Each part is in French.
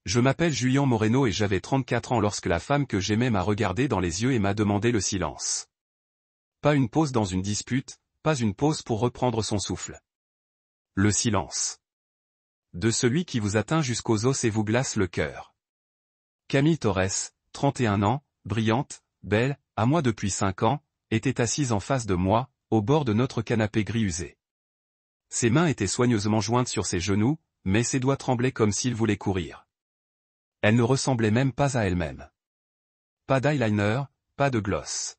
Je m'appelle Julien Moreno et j'avais 34 ans lorsque la femme que j'aimais m'a regardé dans les yeux et m'a demandé le silence. Pas une pause dans une dispute, pas une pause pour reprendre son souffle. Le silence. De celui qui vous atteint jusqu'aux os et vous glace le cœur. Camille Torres, 31 ans, brillante, belle, à moi depuis 5 ans, était assise en face de moi, au bord de notre canapé gris usé. Ses mains étaient soigneusement jointes sur ses genoux, mais ses doigts tremblaient comme s'ils voulaient courir. Elle ne ressemblait même pas à elle-même. Pas d'eyeliner, pas de gloss.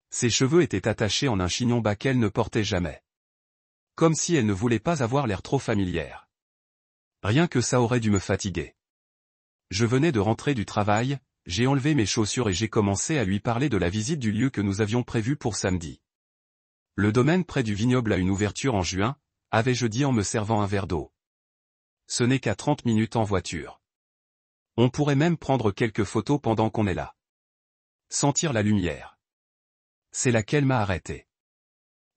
Ses cheveux étaient attachés en un chignon bas qu'elle ne portait jamais. Comme si elle ne voulait pas avoir l'air trop familière. Rien que ça aurait dû me fatiguer. Je venais de rentrer du travail, j'ai enlevé mes chaussures et j'ai commencé à lui parler de la visite du lieu que nous avions prévu pour samedi. Le domaine près du vignoble a une ouverture en juin, avais-je dit en me servant un verre d'eau. Ce n'est qu'à 30 minutes en voiture. On pourrait même prendre quelques photos pendant qu'on est là. Sentir la lumière. C'est là qu'elle m'a arrêté.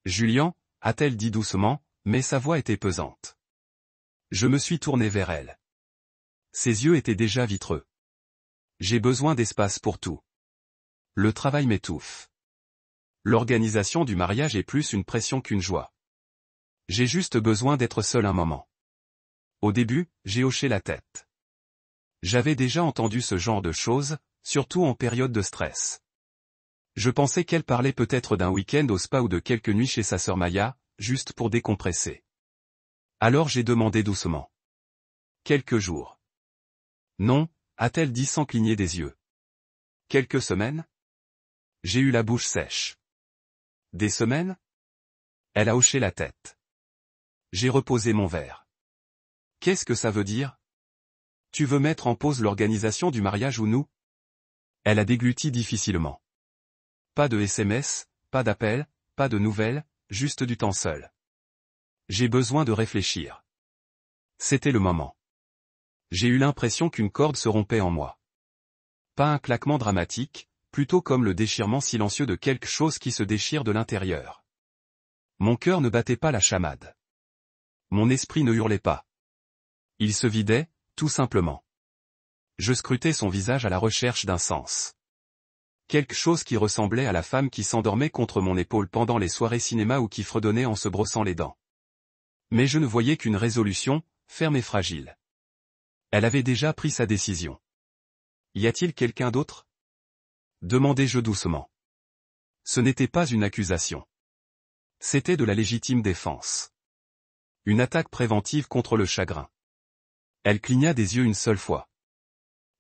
Julien, a-t-elle dit doucement, mais sa voix était pesante. Je me suis tourné vers elle. Ses yeux étaient déjà vitreux. J'ai besoin d'espace pour tout. Le travail m'étouffe. L'organisation du mariage est plus une pression qu'une joie. J'ai juste besoin d'être seul un moment. Au début, j'ai hoché la tête. J'avais déjà entendu ce genre de choses, surtout en période de stress. Je pensais qu'elle parlait peut-être d'un week-end au spa ou de quelques nuits chez sa sœur Maya, juste pour décompresser. Alors j'ai demandé doucement. Quelques jours. Non, a-t-elle dit sans cligner des yeux. Quelques semaines? J'ai eu la bouche sèche. Des semaines? Elle a hoché la tête. J'ai reposé mon verre. Qu'est-ce que ça veut dire? Tu veux mettre en pause l'organisation du mariage ou nous? Elle a dégluti difficilement. Pas de SMS, pas d'appel, pas de nouvelles, juste du temps seul. J'ai besoin de réfléchir. C'était le moment. J'ai eu l'impression qu'une corde se rompait en moi. Pas un claquement dramatique, plutôt comme le déchirement silencieux de quelque chose qui se déchire de l'intérieur. Mon cœur ne battait pas la chamade. Mon esprit ne hurlait pas. Il se vidait, tout simplement. Je scrutais son visage à la recherche d'un sens. Quelque chose qui ressemblait à la femme qui s'endormait contre mon épaule pendant les soirées cinéma ou qui fredonnait en se brossant les dents. Mais je ne voyais qu'une résolution, ferme et fragile. Elle avait déjà pris sa décision. Y a-t-il quelqu'un d'autre? Demandai-je doucement. Ce n'était pas une accusation. C'était de la légitime défense. Une attaque préventive contre le chagrin. Elle cligna des yeux une seule fois.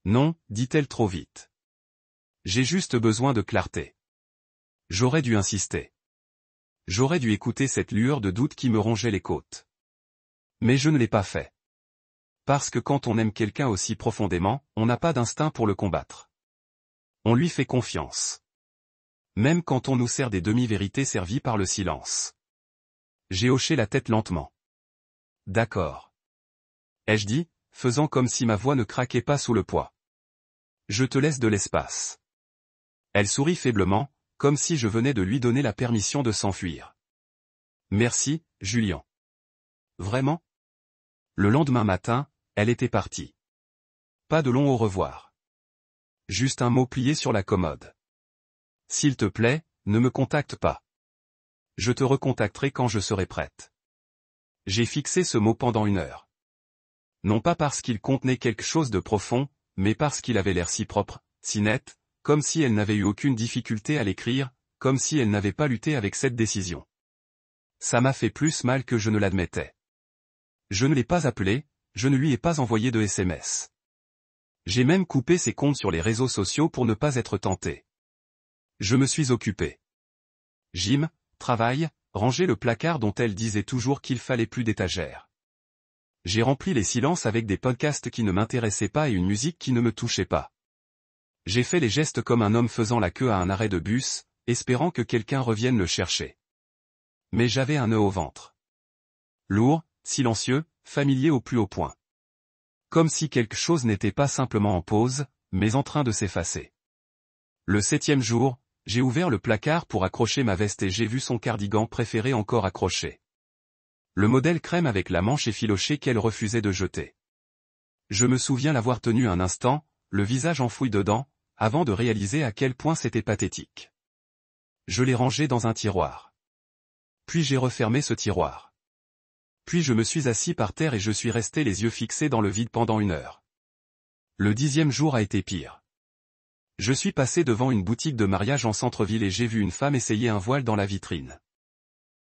Non, dit-elle trop vite. J'ai juste besoin de clarté. J'aurais dû insister. J'aurais dû écouter cette lueur de doute qui me rongeait les côtes. Mais je ne l'ai pas fait. Parce que quand on aime quelqu'un aussi profondément, on n'a pas d'instinct pour le combattre. On lui fait confiance. Même quand on nous sert des demi-vérités servies par le silence. J'ai hoché la tête lentement. D'accord. Ai-je dit, faisant comme si ma voix ne craquait pas sous le poids. Je te laisse de l'espace. Elle sourit faiblement, comme si je venais de lui donner la permission de s'enfuir. Merci, Julien. Vraiment? Le lendemain matin, elle était partie. Pas de long au revoir. Juste un mot plié sur la commode. S'il te plaît, ne me contacte pas. Je te recontacterai quand je serai prête. J'ai fixé ce mot pendant 1 heure. Non pas parce qu'il contenait quelque chose de profond, mais parce qu'il avait l'air si propre, si net, comme si elle n'avait eu aucune difficulté à l'écrire, comme si elle n'avait pas lutté avec cette décision. Ça m'a fait plus mal que je ne l'admettais. Je ne l'ai pas appelé, je ne lui ai pas envoyé de SMS. J'ai même coupé ses comptes sur les réseaux sociaux pour ne pas être tenté. Je me suis occupé. Gym, travail, ranger le placard dont elle disait toujours qu'il fallait plus d'étagères. J'ai rempli les silences avec des podcasts qui ne m'intéressaient pas et une musique qui ne me touchait pas. J'ai fait les gestes comme un homme faisant la queue à un arrêt de bus, espérant que quelqu'un revienne le chercher. Mais j'avais un nœud au ventre. Lourd, silencieux, familier au plus haut point. Comme si quelque chose n'était pas simplement en pause, mais en train de s'effacer. Le 7e jour, j'ai ouvert le placard pour accrocher ma veste et j'ai vu son cardigan préféré encore accroché. Le modèle crème avec la manche effilochée qu'elle refusait de jeter. Je me souviens l'avoir tenu un instant, le visage enfoui dedans, avant de réaliser à quel point c'était pathétique. Je l'ai rangé dans un tiroir. Puis j'ai refermé ce tiroir. Puis je me suis assis par terre et je suis resté les yeux fixés dans le vide pendant 1 heure. Le 10e jour a été pire. Je suis passé devant une boutique de mariage en centre-ville et j'ai vu une femme essayer un voile dans la vitrine.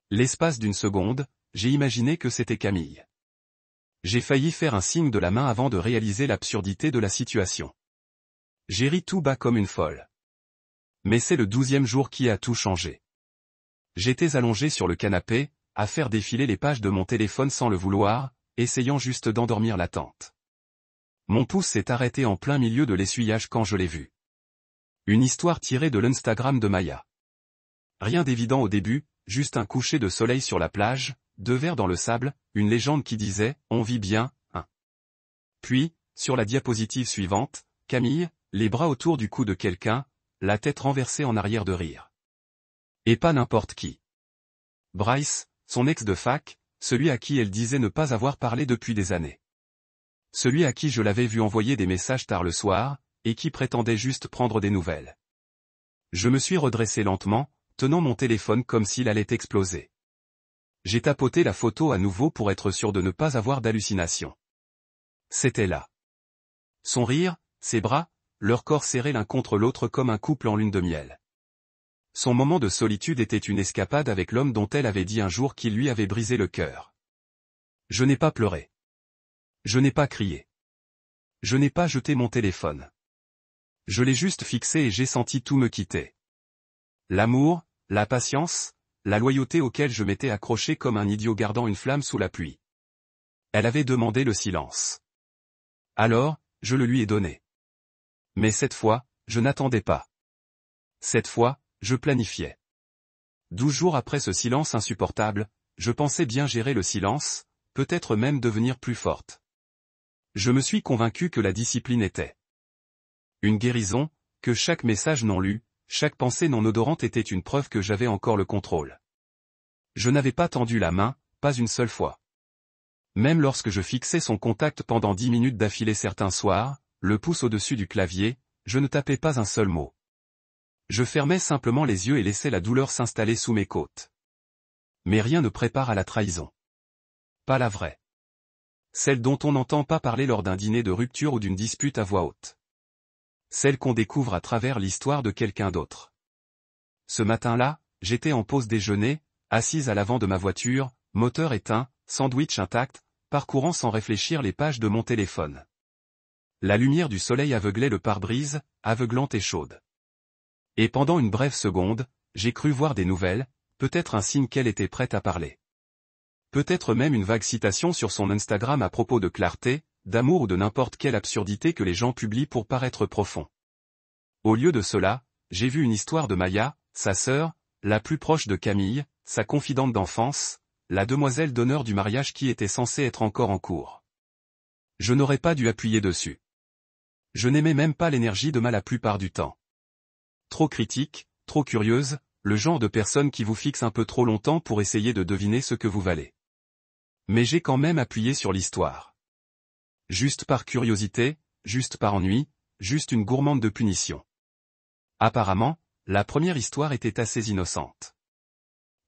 L'espace d'1 seconde, j'ai imaginé que c'était Camille. J'ai failli faire un signe de la main avant de réaliser l'absurdité de la situation. J'ai ri tout bas comme une folle. Mais c'est le 12e jour qui a tout changé. J'étais allongé sur le canapé, à faire défiler les pages de mon téléphone sans le vouloir, essayant juste d'endormir l'attente. Mon pouce s'est arrêté en plein milieu de l'essuyage quand je l'ai vu. Une histoire tirée de l'Instagram de Maya. Rien d'évident au début, juste un coucher de soleil sur la plage, 2 verres dans le sable, une légende qui disait « On vit bien, hein ». Puis, sur la diapositive suivante, Camille, les bras autour du cou de quelqu'un, la tête renversée en arrière de rire. Et pas n'importe qui. Bryce, son ex de fac, celui à qui elle disait ne pas avoir parlé depuis des années. Celui à qui je l'avais vu envoyer des messages tard le soir, et qui prétendait juste prendre des nouvelles. Je me suis redressé lentement, tenant mon téléphone comme s'il allait exploser. J'ai tapoté la photo à nouveau pour être sûr de ne pas avoir d'hallucination. C'était là. Son rire, ses bras, leurs corps serrés l'un contre l'autre comme un couple en lune de miel. Son moment de solitude était une escapade avec l'homme dont elle avait dit un jour qu'il lui avait brisé le cœur. Je n'ai pas pleuré. Je n'ai pas crié. Je n'ai pas jeté mon téléphone. Je l'ai juste fixé et j'ai senti tout me quitter. L'amour, la patience, la loyauté auxquelles je m'étais accroché comme un idiot gardant une flamme sous la pluie. Elle avait demandé le silence. Alors, je le lui ai donné. Mais cette fois, je n'attendais pas. Cette fois, je planifiais. 12 jours après ce silence insupportable, je pensais bien gérer le silence, peut-être même devenir plus forte. Je me suis convaincu que la discipline était une guérison, que chaque message non lu, chaque pensée non odorante était une preuve que j'avais encore le contrôle. Je n'avais pas tendu la main, pas une seule fois. Même lorsque je fixais son contact pendant 10 minutes d'affilée certains soirs, le pouce au-dessus du clavier, je ne tapais pas un seul mot. Je fermais simplement les yeux et laissais la douleur s'installer sous mes côtes. Mais rien ne prépare à la trahison. Pas la vraie. Celle dont on n'entend pas parler lors d'un dîner de rupture ou d'une dispute à voix haute. Celle qu'on découvre à travers l'histoire de quelqu'un d'autre. Ce matin-là, j'étais en pause déjeuner, assise à l'avant de ma voiture, moteur éteint, sandwich intact, parcourant sans réfléchir les pages de mon téléphone. La lumière du soleil aveuglait le pare-brise, aveuglante et chaude. Et pendant une brève seconde, j'ai cru voir des nouvelles, peut-être un signe qu'elle était prête à parler. Peut-être même une vague citation sur son Instagram à propos de clarté, d'amour ou de n'importe quelle absurdité que les gens publient pour paraître profonds. Au lieu de cela, j'ai vu une histoire de Maya, sa sœur, la plus proche de Camille, sa confidente d'enfance, la demoiselle d'honneur du mariage qui était censée être encore en cours. Je n'aurais pas dû appuyer dessus. Je n'aimais même pas l'énergie de la plupart du temps. Trop critique, trop curieuse, le genre de personne qui vous fixe un peu trop longtemps pour essayer de deviner ce que vous valez. Mais j'ai quand même appuyé sur l'histoire. Juste par curiosité, juste par ennui, juste une gourmande de punition. Apparemment, la première histoire était assez innocente.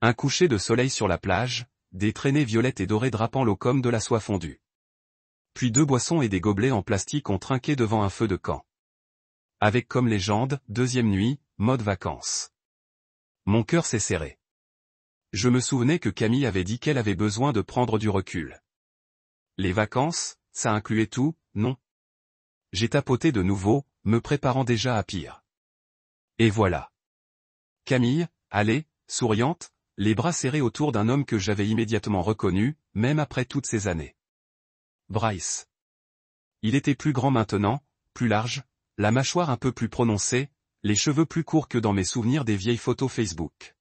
Un coucher de soleil sur la plage, des traînées violettes et dorées drapant l'eau comme de la soie fondue. Puis 2 boissons et des gobelets en plastique ont trinqué devant un feu de camp. Avec comme légende, 2e nuit, mode vacances. Mon cœur s'est serré. Je me souvenais que Camille avait dit qu'elle avait besoin de prendre du recul. Les vacances, ça incluait tout, non? J'ai tapoté de nouveau, me préparant déjà à pire. Et voilà. Camille, allée, souriante, les bras serrés autour d'un homme que j'avais immédiatement reconnu, même après toutes ces années. Bryce. Il était plus grand maintenant, plus large, la mâchoire un peu plus prononcée, les cheveux plus courts que dans mes souvenirs des vieilles photos Facebook.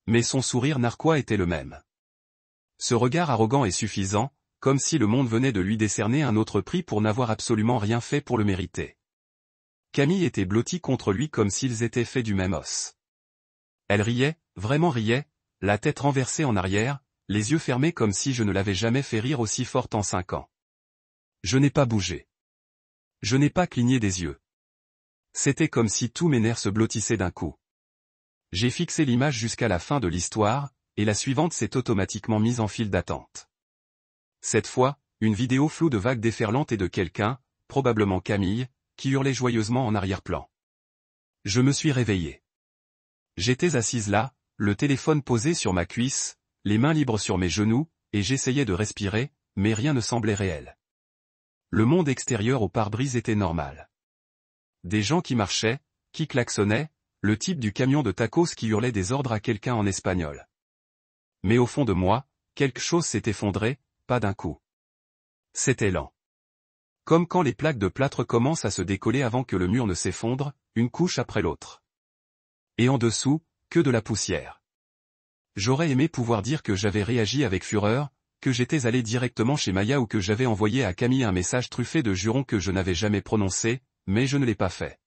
Mais son sourire narquois était le même. Ce regard arrogant et suffisant, comme si le monde venait de lui décerner un autre prix pour n'avoir absolument rien fait pour le mériter. Camille était blottie contre lui comme s'ils étaient faits du même os. Elle riait, vraiment riait, la tête renversée en arrière, les yeux fermés comme si je ne l'avais jamais fait rire aussi forte en 5 ans. Je n'ai pas bougé. Je n'ai pas cligné des yeux. C'était comme si tous mes nerfs se blottissaient d'un coup. J'ai fixé l'image jusqu'à la fin de l'histoire, et la suivante s'est automatiquement mise en file d'attente. Cette fois, une vidéo floue de vagues déferlantes et de quelqu'un, probablement Camille, qui hurlait joyeusement en arrière-plan. Je me suis réveillé. J'étais assise là, le téléphone posé sur ma cuisse, les mains libres sur mes genoux, et j'essayais de respirer, mais rien ne semblait réel. Le monde extérieur au pare-brise était normal. Des gens qui marchaient, qui klaxonnaient, le type du camion de tacos qui hurlait des ordres à quelqu'un en espagnol. Mais au fond de moi, quelque chose s'est effondré, pas d'un coup. C'était lent. Comme quand les plaques de plâtre commencent à se décoller avant que le mur ne s'effondre, une couche après l'autre. Et en dessous, que de la poussière. J'aurais aimé pouvoir dire que j'avais réagi avec fureur, que j'étais allé directement chez Maya ou que j'avais envoyé à Camille un message truffé de jurons que je n'avais jamais prononcé, mais je ne l'ai pas fait.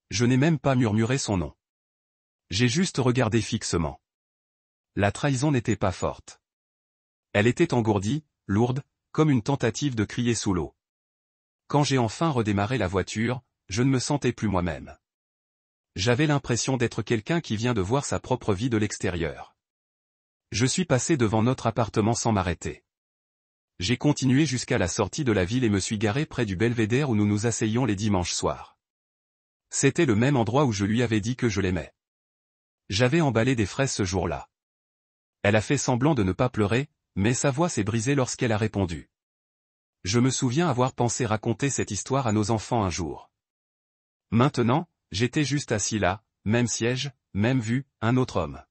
Je n'ai même pas murmuré son nom. J'ai juste regardé fixement. La trahison n'était pas forte. Elle était engourdie, lourde, comme une tentative de crier sous l'eau. Quand j'ai enfin redémarré la voiture, je ne me sentais plus moi-même. J'avais l'impression d'être quelqu'un qui vient de voir sa propre vie de l'extérieur. Je suis passé devant notre appartement sans m'arrêter. J'ai continué jusqu'à la sortie de la ville et me suis garé près du belvédère où nous nous asseyions les dimanches soirs. C'était le même endroit où je lui avais dit que je l'aimais. J'avais emballé des fraises ce jour-là. Elle a fait semblant de ne pas pleurer, mais sa voix s'est brisée lorsqu'elle a répondu. Je me souviens avoir pensé raconter cette histoire à nos enfants un jour. Maintenant, j'étais juste assis là, même siège, même vue, un autre homme.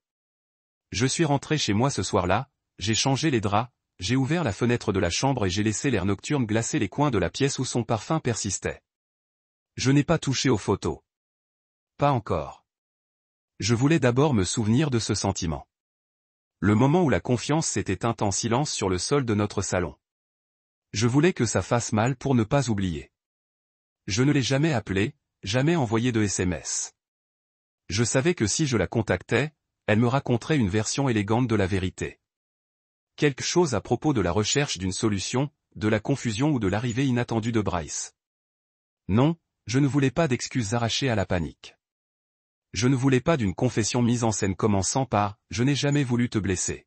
Je suis rentré chez moi ce soir-là, j'ai changé les draps, j'ai ouvert la fenêtre de la chambre et j'ai laissé l'air nocturne glacer les coins de la pièce où son parfum persistait. Je n'ai pas touché aux photos. Pas encore. Je voulais d'abord me souvenir de ce sentiment. Le moment où la confiance s'est éteinte en silence sur le sol de notre salon. Je voulais que ça fasse mal pour ne pas oublier. Je ne l'ai jamais appelée, jamais envoyé de SMS. Je savais que si je la contactais, elle me raconterait une version élégante de la vérité. Quelque chose à propos de la recherche d'une solution, de la confusion ou de l'arrivée inattendue de Bryce. Non, je ne voulais pas d'excuses arrachées à la panique. Je ne voulais pas d'une confession mise en scène commençant par « Je n'ai jamais voulu te blesser ».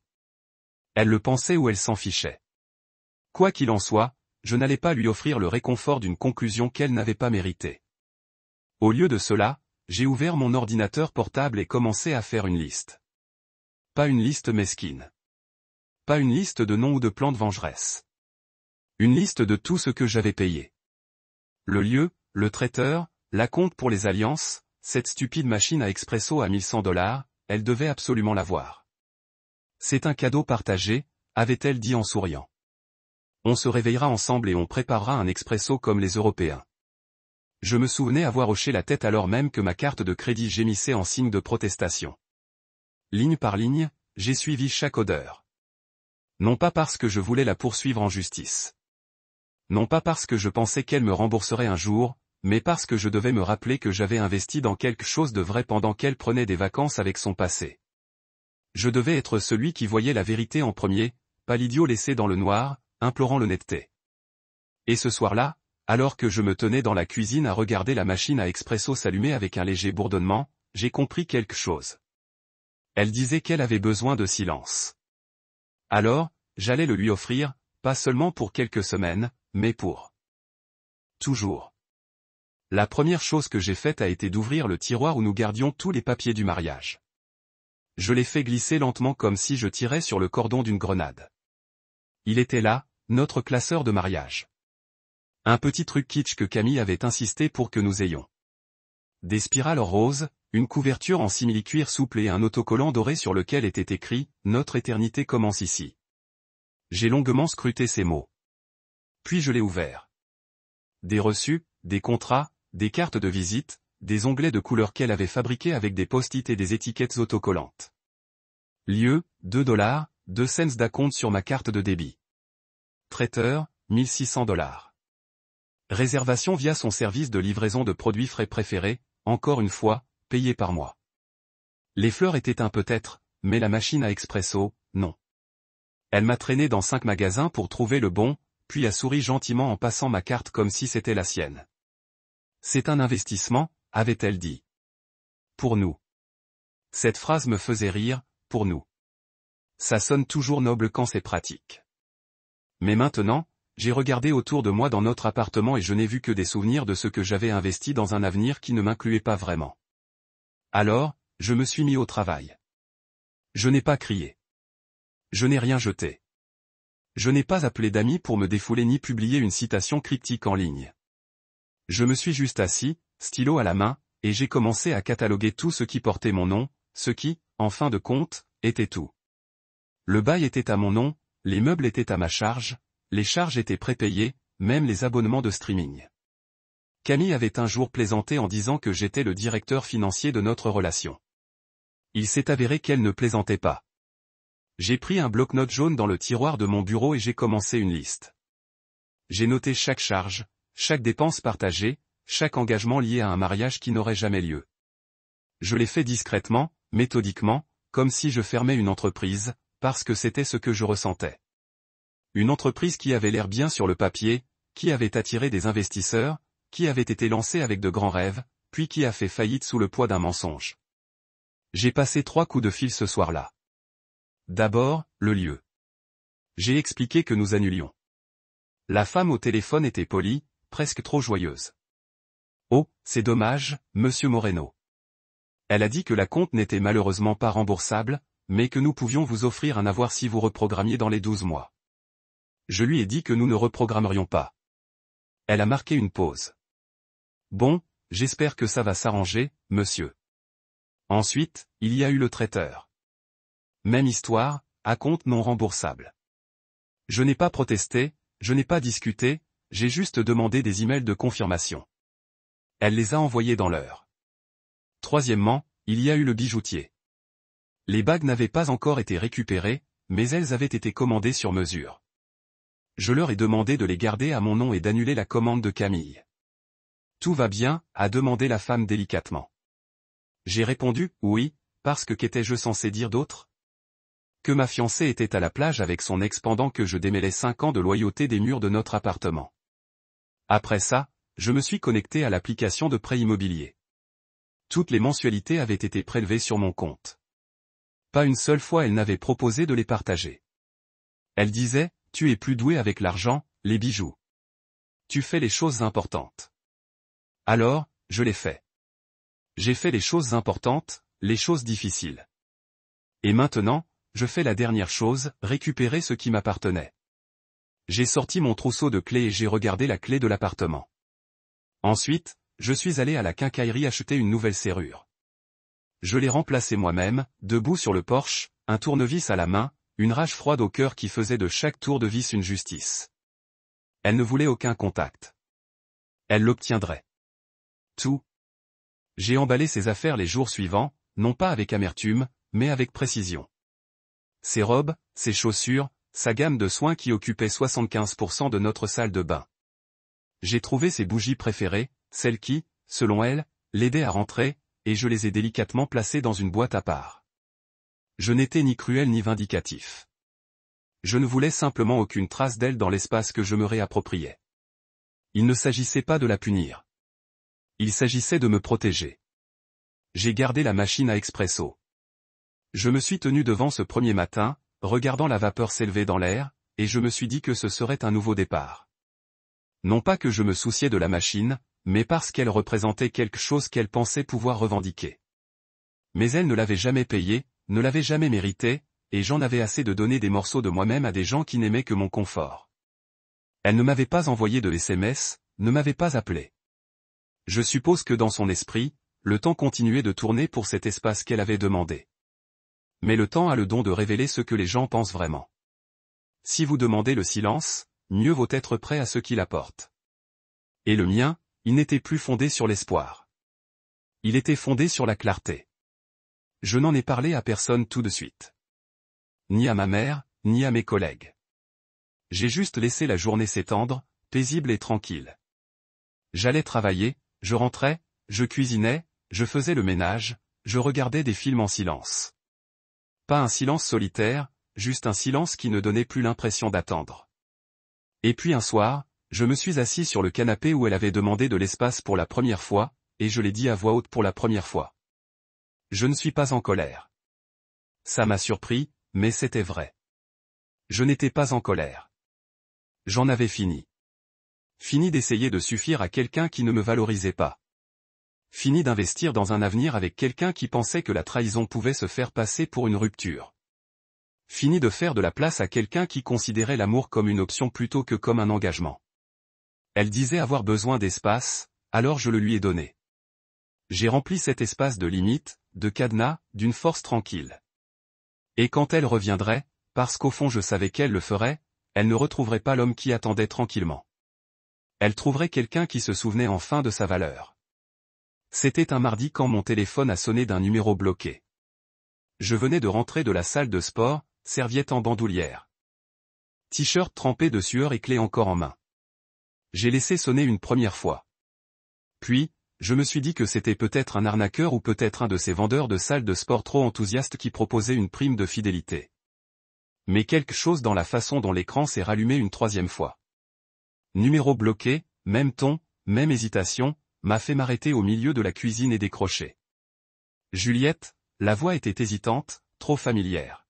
Elle le pensait ou elle s'en fichait. Quoi qu'il en soit, je n'allais pas lui offrir le réconfort d'une conclusion qu'elle n'avait pas méritée. Au lieu de cela, j'ai ouvert mon ordinateur portable et commencé à faire une liste. Pas une liste mesquine. Pas une liste de noms ou de plans de vengeresse. Une liste de tout ce que j'avais payé. Le lieu, le traiteur, l'acompte pour les alliances, cette stupide machine à expresso à $1100, elle devait absolument l'avoir. C'est un cadeau partagé, avait-elle dit en souriant. On se réveillera ensemble et on préparera un expresso comme les Européens. Je me souvenais avoir hoché la tête alors même que ma carte de crédit gémissait en signe de protestation. Ligne par ligne, j'ai suivi chaque odeur. Non pas parce que je voulais la poursuivre en justice. Non pas parce que je pensais qu'elle me rembourserait un jour, mais parce que je devais me rappeler que j'avais investi dans quelque chose de vrai pendant qu'elle prenait des vacances avec son passé. Je devais être celui qui voyait la vérité en premier, pas l'idiot laissé dans le noir, implorant l'honnêteté. Et ce soir-là, alors que je me tenais dans la cuisine à regarder la machine à expresso s'allumer avec un léger bourdonnement, j'ai compris quelque chose. Elle disait qu'elle avait besoin de silence. Alors, j'allais le lui offrir, pas seulement pour quelques semaines, mais pour toujours. La première chose que j'ai faite a été d'ouvrir le tiroir où nous gardions tous les papiers du mariage. Je l'ai fait glisser lentement comme si je tirais sur le cordon d'une grenade. Il était là, notre classeur de mariage. Un petit truc kitsch que Camille avait insisté pour que nous ayons. Des spirales roses, une couverture en simili-cuir souple et un autocollant doré sur lequel était écrit « Notre éternité commence ici ». J'ai longuement scruté ces mots. Puis je l'ai ouvert. Des reçus, des contrats, des cartes de visite, des onglets de couleur qu'elle avait fabriqués avec des post-it et des étiquettes autocollantes. Lieu, $2, 2 cents d'acompte sur ma carte de débit. Traiteur, $1600. Réservation via son service de livraison de produits frais préférés, encore une fois, payé par mois. Les fleurs étaient un peut-être, mais la machine à expresso, non. Elle m'a traîné dans 5 magasins pour trouver le bon, puis a souri gentiment en passant ma carte comme si c'était la sienne. C'est un investissement, avait-elle dit. Pour nous. Cette phrase me faisait rire, pour nous. Ça sonne toujours noble quand c'est pratique. Mais maintenant, j'ai regardé autour de moi dans notre appartement et je n'ai vu que des souvenirs de ce que j'avais investi dans un avenir qui ne m'incluait pas vraiment. Alors, je me suis mis au travail. Je n'ai pas crié. Je n'ai rien jeté. Je n'ai pas appelé d'amis pour me défouler ni publié une citation cryptique en ligne. Je me suis juste assis, stylo à la main, et j'ai commencé à cataloguer tout ce qui portait mon nom, ce qui, en fin de compte, était tout. Le bail était à mon nom, les meubles étaient à ma charge, les charges étaient prépayées, même les abonnements de streaming. Camille avait un jour plaisanté en disant que j'étais le directeur financier de notre relation. Il s'est avéré qu'elle ne plaisantait pas. J'ai pris un bloc-notes jaune dans le tiroir de mon bureau et j'ai commencé une liste. J'ai noté chaque charge, chaque dépense partagée, chaque engagement lié à un mariage qui n'aurait jamais lieu. Je l'ai fait discrètement, méthodiquement, comme si je fermais une entreprise, parce que c'était ce que je ressentais. Une entreprise qui avait l'air bien sur le papier, qui avait attiré des investisseurs, qui avait été lancée avec de grands rêves, puis qui a fait faillite sous le poids d'un mensonge. J'ai passé 3 coups de fil ce soir-là. D'abord, le lieu. J'ai expliqué que nous annulions. La femme au téléphone était polie, presque trop joyeuse. Oh, c'est dommage, monsieur Moreno. Elle a dit que la compte n'était malheureusement pas remboursable, mais que nous pouvions vous offrir un avoir si vous reprogrammiez dans les 12 mois. Je lui ai dit que nous ne reprogrammerions pas. Elle a marqué une pause. Bon, j'espère que ça va s'arranger, monsieur. Ensuite, il y a eu le traiteur. Même histoire, à compte non remboursable. Je n'ai pas protesté, je n'ai pas discuté, j'ai juste demandé des emails de confirmation. Elle les a envoyés dans l'heure. Troisièmement, il y a eu le bijoutier. Les bagues n'avaient pas encore été récupérées, mais elles avaient été commandées sur mesure. Je leur ai demandé de les garder à mon nom et d'annuler la commande de Camille. Tout va bien, a demandé la femme délicatement. J'ai répondu, oui, parce que qu'étais-je censé dire d'autre? Que ma fiancée était à la plage avec son ex pendant que je démêlais 5 ans de loyauté des murs de notre appartement. Après ça, je me suis connecté à l'application de prêt immobilier. Toutes les mensualités avaient été prélevées sur mon compte. Pas une seule fois elle n'avait proposé de les partager. Elle disait, tu es plus doué avec l'argent, les bijoux. Tu fais les choses importantes. Alors, je l'ai fait. J'ai fait les choses importantes, les choses difficiles. Et maintenant, je fais la dernière chose, récupérer ce qui m'appartenait. J'ai sorti mon trousseau de clés et j'ai regardé la clé de l'appartement. Ensuite, je suis allé à la quincaillerie acheter une nouvelle serrure. Je l'ai remplacée moi-même, debout sur le porche, un tournevis à la main, une rage froide au cœur qui faisait de chaque tour de vis une justice. Elle ne voulait aucun contact. Elle l'obtiendrait. Tout. J'ai emballé ses affaires les jours suivants, non pas avec amertume, mais avec précision. Ses robes, ses chaussures, sa gamme de soins qui occupait 75% de notre salle de bain. J'ai trouvé ses bougies préférées, celles qui, selon elle, l'aidaient à rentrer, et je les ai délicatement placées dans une boîte à part. Je n'étais ni cruel ni vindicatif. Je ne voulais simplement aucune trace d'elle dans l'espace que je me réappropriais. Il ne s'agissait pas de la punir. Il s'agissait de me protéger. J'ai gardé la machine à expresso. Je me suis tenu devant ce premier matin, regardant la vapeur s'élever dans l'air, et je me suis dit que ce serait un nouveau départ. Non pas que je me souciais de la machine, mais parce qu'elle représentait quelque chose qu'elle pensait pouvoir revendiquer. Mais elle ne l'avait jamais payé, ne l'avait jamais mérité, et j'en avais assez de donner des morceaux de moi-même à des gens qui n'aimaient que mon confort. Elle ne m'avait pas envoyé de SMS, ne m'avait pas appelé. Je suppose que dans son esprit, le temps continuait de tourner pour cet espace qu'elle avait demandé. Mais le temps a le don de révéler ce que les gens pensent vraiment. Si vous demandez le silence, mieux vaut être prêt à ce qu'il apporte. Et le mien, il n'était plus fondé sur l'espoir. Il était fondé sur la clarté. Je n'en ai parlé à personne tout de suite. Ni à ma mère, ni à mes collègues. J'ai juste laissé la journée s'étendre, paisible et tranquille. J'allais travailler, je rentrais, je cuisinais, je faisais le ménage, je regardais des films en silence. Pas un silence solitaire, juste un silence qui ne donnait plus l'impression d'attendre. Et puis un soir, je me suis assis sur le canapé où elle avait demandé de l'espace pour la première fois, et je l'ai dit à voix haute pour la première fois. Je ne suis pas en colère. Ça m'a surpris, mais c'était vrai. Je n'étais pas en colère. J'en avais fini. Fini d'essayer de suffire à quelqu'un qui ne me valorisait pas. Fini d'investir dans un avenir avec quelqu'un qui pensait que la trahison pouvait se faire passer pour une rupture. Fini de faire de la place à quelqu'un qui considérait l'amour comme une option plutôt que comme un engagement. Elle disait avoir besoin d'espace, alors je le lui ai donné. J'ai rempli cet espace de limites, de cadenas, d'une force tranquille. Et quand elle reviendrait, parce qu'au fond je savais qu'elle le ferait, elle ne retrouverait pas l'homme qui attendait tranquillement. Elle trouverait quelqu'un qui se souvenait enfin de sa valeur. C'était un mardi quand mon téléphone a sonné d'un numéro bloqué. Je venais de rentrer de la salle de sport, serviette en bandoulière. T-shirt trempé de sueur et clé encore en main. J'ai laissé sonner une première fois. Puis, je me suis dit que c'était peut-être un arnaqueur ou peut-être un de ces vendeurs de salles de sport trop enthousiastes qui proposait une prime de fidélité. Mais quelque chose dans la façon dont l'écran s'est rallumé une troisième fois. Numéro bloqué, même ton, même hésitation, m'a fait m'arrêter au milieu de la cuisine et décrocher. Juliette, la voix était hésitante, trop familière.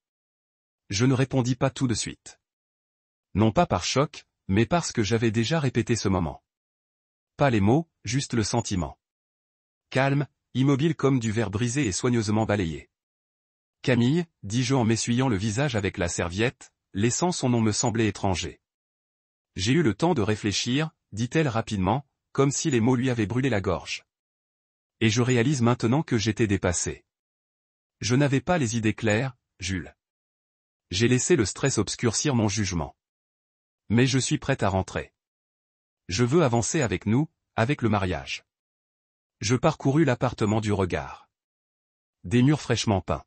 Je ne répondis pas tout de suite. Non pas par choc, mais parce que j'avais déjà répété ce moment. Pas les mots, juste le sentiment. Calme, immobile comme du verre brisé et soigneusement balayé. Camille, dis-je en m'essuyant le visage avec la serviette, laissant son nom me sembler étranger. J'ai eu le temps de réfléchir, dit-elle rapidement, comme si les mots lui avaient brûlé la gorge. Et je réalise maintenant que j'étais dépassé. Je n'avais pas les idées claires, Jules. J'ai laissé le stress obscurcir mon jugement. Mais je suis prête à rentrer. Je veux avancer avec nous, avec le mariage. Je parcourus l'appartement du regard. Des murs fraîchement peints.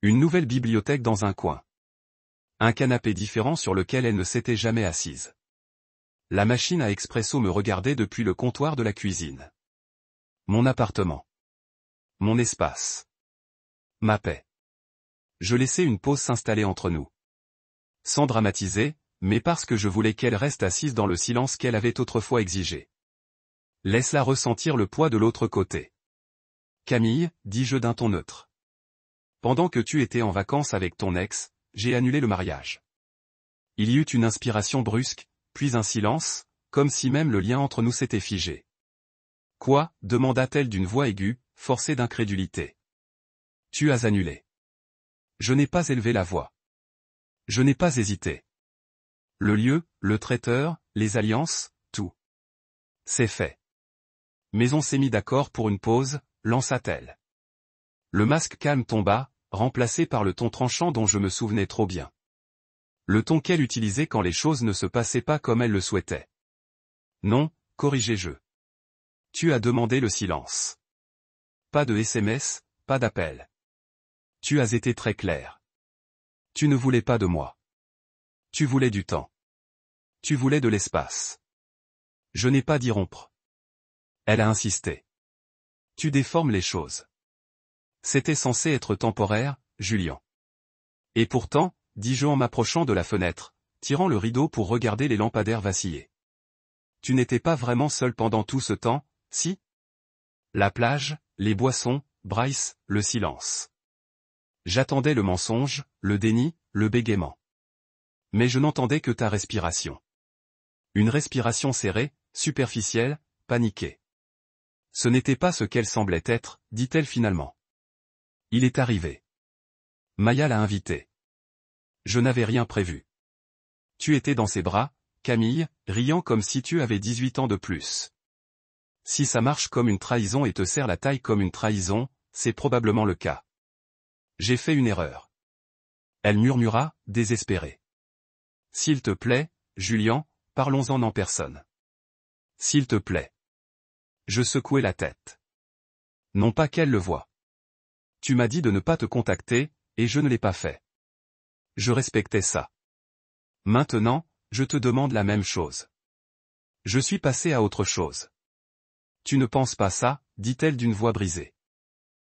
Une nouvelle bibliothèque dans un coin. Un canapé différent sur lequel elle ne s'était jamais assise. La machine à expresso me regardait depuis le comptoir de la cuisine. Mon appartement. Mon espace. Ma paix. Je laissais une pause s'installer entre nous. Sans dramatiser, mais parce que je voulais qu'elle reste assise dans le silence qu'elle avait autrefois exigé. Laisse-la ressentir le poids de l'autre côté. Camille, dis-je d'un ton neutre. Pendant que tu étais en vacances avec ton ex, j'ai annulé le mariage. Il y eut une inspiration brusque, puis un silence, comme si même le lien entre nous s'était figé. Quoi, demanda-t-elle d'une voix aiguë, forcée d'incrédulité. Tu as annulé. Je n'ai pas élevé la voix. Je n'ai pas hésité. Le lieu, le traiteur, les alliances, tout. C'est fait. Mais on s'est mis d'accord pour une pause, lança-t-elle. Le masque calme tomba, remplacé par le ton tranchant dont je me souvenais trop bien. Le ton qu'elle utilisait quand les choses ne se passaient pas comme elle le souhaitait. Non, corrigeai-je. Tu as demandé le silence. Pas de SMS, pas d'appel. Tu as été très clair. Tu ne voulais pas de moi. Tu voulais du temps. Tu voulais de l'espace. Je n'ai pas dit rompre. Elle a insisté. Tu déformes les choses. C'était censé être temporaire, Julien. Et pourtant, dis-je en m'approchant de la fenêtre, tirant le rideau pour regarder les lampadaires vaciller. Tu n'étais pas vraiment seul pendant tout ce temps, si? La plage, les boissons, Bryce, le silence. J'attendais le mensonge, le déni, le bégaiement. Mais je n'entendais que ta respiration. Une respiration serrée, superficielle, paniquée. Ce n'était pas ce qu'elle semblait être, dit-elle finalement. Il est arrivé. Maya l'a invité. Je n'avais rien prévu. Tu étais dans ses bras, Camille, riant comme si tu avais 18 ans de plus. Si ça marche comme une trahison et te serre la taille comme une trahison, c'est probablement le cas. J'ai fait une erreur. Elle murmura, désespérée. S'il te plaît, Julien, parlons-en en personne. S'il te plaît. Je secouai la tête. Non pas qu'elle le voie. Tu m'as dit de ne pas te contacter, et je ne l'ai pas fait. Je respectais ça. Maintenant, je te demande la même chose. Je suis passé à autre chose. Tu ne penses pas ça, dit-elle d'une voix brisée.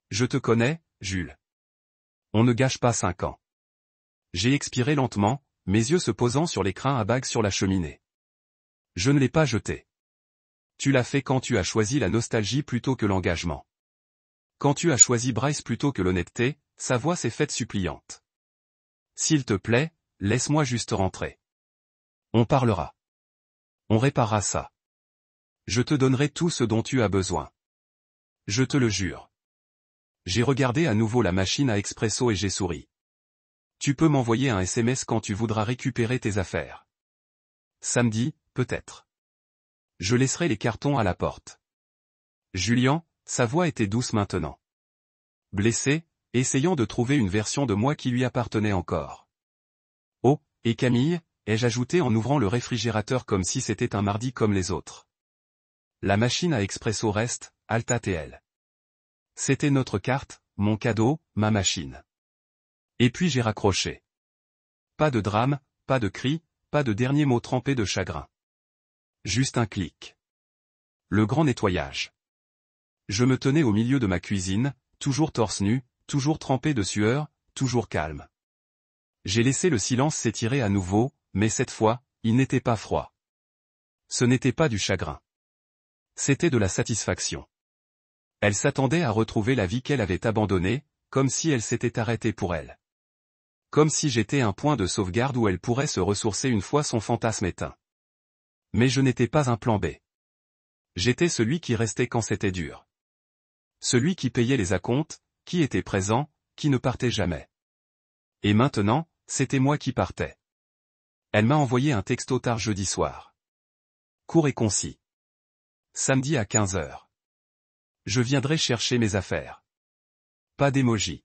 Je te connais, Jules. On ne gâche pas 5 ans. J'ai expiré lentement, mes yeux se posant sur l'écrin à bagues sur la cheminée. Je ne l'ai pas jeté. Tu l'as fait quand tu as choisi la nostalgie plutôt que l'engagement. Quand tu as choisi Bryce plutôt que l'honnêteté, sa voix s'est faite suppliante. S'il te plaît, laisse-moi juste rentrer. On parlera. On réparera ça. Je te donnerai tout ce dont tu as besoin. Je te le jure. J'ai regardé à nouveau la machine à expresso et j'ai souri. Tu peux m'envoyer un SMS quand tu voudras récupérer tes affaires. Samedi, peut-être. Je laisserai les cartons à la porte. Julian, sa voix était douce maintenant. Blessé, essayant de trouver une version de moi qui lui appartenait encore. Oh, et Camille, ai-je ajouté en ouvrant le réfrigérateur comme si c'était un mardi comme les autres. La machine à expresso reste, Alta TL. C'était notre carte, mon cadeau, ma machine. Et puis j'ai raccroché. Pas de drame, pas de cri, pas de dernier mot trempé de chagrin. Juste un clic. Le grand nettoyage. Je me tenais au milieu de ma cuisine, toujours torse nu, toujours trempé de sueur, toujours calme. J'ai laissé le silence s'étirer à nouveau, mais cette fois, il n'était pas froid. Ce n'était pas du chagrin. C'était de la satisfaction. Elle s'attendait à retrouver la vie qu'elle avait abandonnée, comme si elle s'était arrêtée pour elle. Comme si j'étais un point de sauvegarde où elle pourrait se ressourcer une fois son fantasme éteint. Mais je n'étais pas un plan B. J'étais celui qui restait quand c'était dur. Celui qui payait les acomptes, qui était présent, qui ne partait jamais. Et maintenant, c'était moi qui partais. Elle m'a envoyé un texto tard jeudi soir. Court et concis. Samedi à 15h. Je viendrai chercher mes affaires. Pas d'émoji.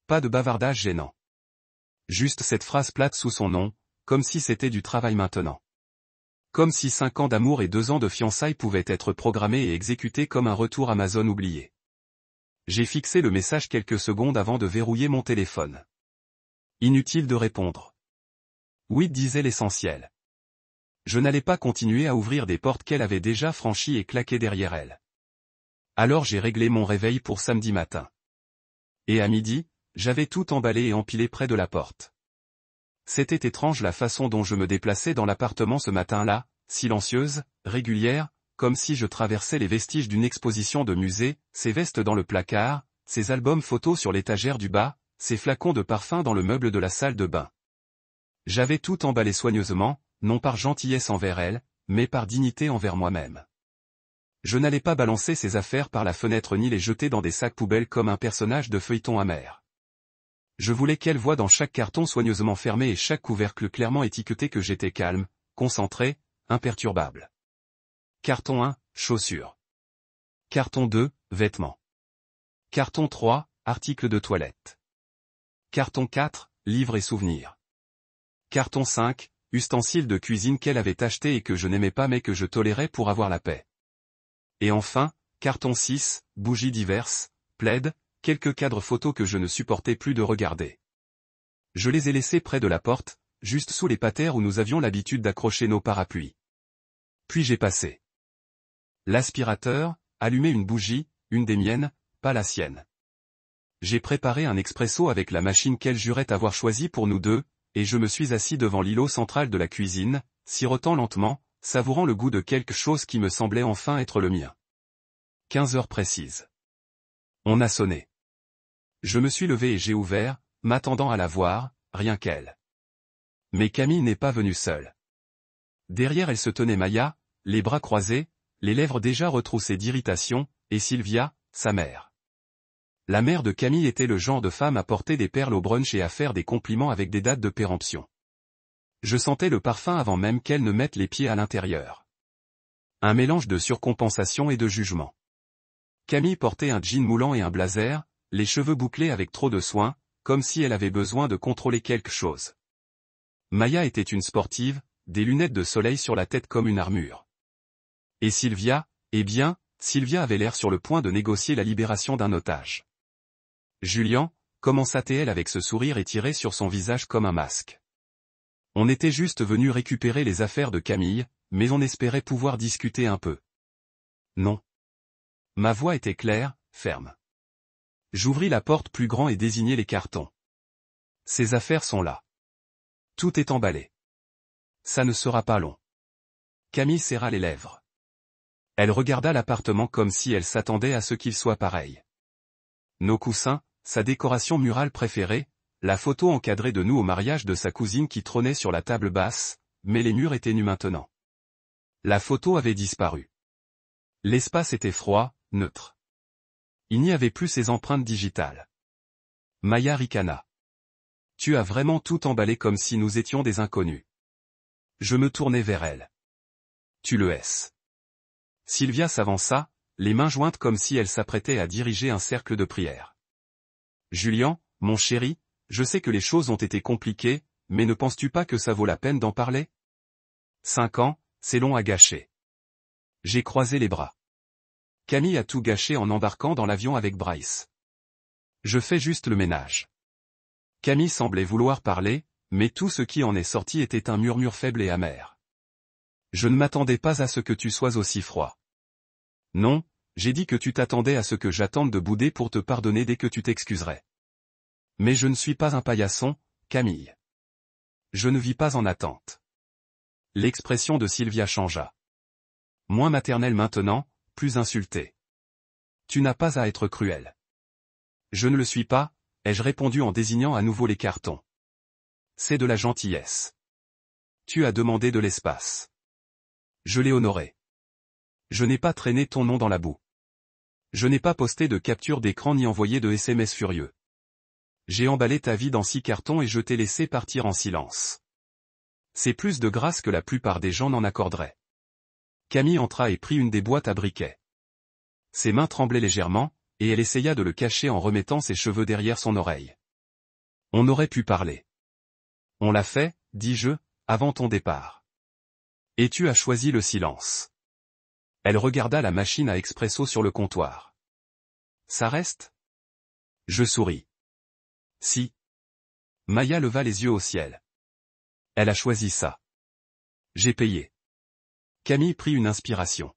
Pas de bavardage gênant. Juste cette phrase plate sous son nom, comme si c'était du travail maintenant. Comme si 5 ans d'amour et 2 ans de fiançailles pouvaient être programmés et exécutés comme un retour Amazon oublié. J'ai fixé le message quelques secondes avant de verrouiller mon téléphone. Inutile de répondre. Oui, disait l'essentiel. Je n'allais pas continuer à ouvrir des portes qu'elle avait déjà franchies et claquées derrière elle. Alors j'ai réglé mon réveil pour samedi matin. Et à midi, j'avais tout emballé et empilé près de la porte. C'était étrange la façon dont je me déplaçais dans l'appartement ce matin-là, silencieuse, régulière, comme si je traversais les vestiges d'une exposition de musée, ces vestes dans le placard, ces albums photos sur l'étagère du bas, ces flacons de parfum dans le meuble de la salle de bain. J'avais tout emballé soigneusement, non par gentillesse envers elle, mais par dignité envers moi-même. Je n'allais pas balancer ces affaires par la fenêtre ni les jeter dans des sacs poubelles comme un personnage de feuilleton amer. Je voulais qu'elle voie dans chaque carton soigneusement fermé et chaque couvercle clairement étiqueté que j'étais calme, concentré, imperturbable. Carton 1, chaussures. Carton 2, vêtements. Carton 3, articles de toilette. Carton 4, livres et souvenirs. Carton 5, ustensiles de cuisine qu'elle avait achetés et que je n'aimais pas mais que je tolérais pour avoir la paix. Et enfin, carton 6, bougies diverses, plaids, quelques cadres photos que je ne supportais plus de regarder. Je les ai laissés près de la porte, juste sous les patères où nous avions l'habitude d'accrocher nos parapluies. Puis j'ai passé l'aspirateur, allumé une bougie, une des miennes, pas la sienne. J'ai préparé un expresso avec la machine qu'elle jurait avoir choisie pour nous deux, et je me suis assis devant l'îlot central de la cuisine, sirotant lentement, savourant le goût de quelque chose qui me semblait enfin être le mien. 15 heures précises. On a sonné. Je me suis levé et j'ai ouvert, m'attendant à la voir, rien qu'elle. Mais Camille n'est pas venue seule. Derrière elle se tenait Maya, les bras croisés, les lèvres déjà retroussées d'irritation, et Sylvia, sa mère. La mère de Camille était le genre de femme à porter des perles au brunch et à faire des compliments avec des dates de péremption. Je sentais le parfum avant même qu'elle ne mette les pieds à l'intérieur. Un mélange de surcompensation et de jugement. Camille portait un jean moulant et un blazer, les cheveux bouclés avec trop de soin, comme si elle avait besoin de contrôler quelque chose. Maya était une sportive, des lunettes de soleil sur la tête comme une armure. Et Sylvia, eh bien, Sylvia avait l'air sur le point de négocier la libération d'un otage. Julian, commença-t-elle avec ce sourire étiré sur son visage comme un masque. On était juste venu récupérer les affaires de Camille, mais on espérait pouvoir discuter un peu. Non. Ma voix était claire, ferme. J'ouvris la porte plus grand et désignai les cartons. Ces affaires sont là. Tout est emballé. Ça ne sera pas long. Camille serra les lèvres. Elle regarda l'appartement comme si elle s'attendait à ce qu'il soit pareil. Nos coussins, sa décoration murale préférée, la photo encadrée de nous au mariage de sa cousine qui trônait sur la table basse, mais les murs étaient nus maintenant. La photo avait disparu. L'espace était froid, neutre. Il n'y avait plus ces empreintes digitales. Maya ricana. Tu as vraiment tout emballé comme si nous étions des inconnus. Je me tournai vers elle. Tu le es. Sylvia s'avança, les mains jointes comme si elle s'apprêtait à diriger un cercle de prière. Julian, mon chéri, je sais que les choses ont été compliquées, mais ne penses-tu pas que ça vaut la peine d'en parler? 5 ans, c'est long à gâcher. J'ai croisé les bras. Camille a tout gâché en embarquant dans l'avion avec Bryce. Je fais juste le ménage. Camille semblait vouloir parler, mais tout ce qui en est sorti était un murmure faible et amer. Je ne m'attendais pas à ce que tu sois aussi froid. Non, j'ai dit que tu t'attendais à ce que j'attende de bouder pour te pardonner dès que tu t'excuserais. Mais je ne suis pas un paillasson, Camille. Je ne vis pas en attente. L'expression de Sylvia changea. Moins maternelle maintenant, plus insultée. Tu n'as pas à être cruel. Je ne le suis pas, ai-je répondu en désignant à nouveau les cartons. C'est de la gentillesse. Tu as demandé de l'espace. Je l'ai honoré. Je n'ai pas traîné ton nom dans la boue. Je n'ai pas posté de capture d'écran ni envoyé de SMS furieux. J'ai emballé ta vie dans 6 cartons et je t'ai laissé partir en silence. C'est plus de grâce que la plupart des gens n'en accorderaient. Camille entra et prit une des boîtes à briquets. Ses mains tremblaient légèrement, et elle essaya de le cacher en remettant ses cheveux derrière son oreille. On aurait pu parler. On l'a fait, dis-je, avant ton départ. Et tu as choisi le silence. Elle regarda la machine à expresso sur le comptoir. Ça reste? Je souris. Si. Maya leva les yeux au ciel. Elle a choisi ça. J'ai payé. Camille prit une inspiration.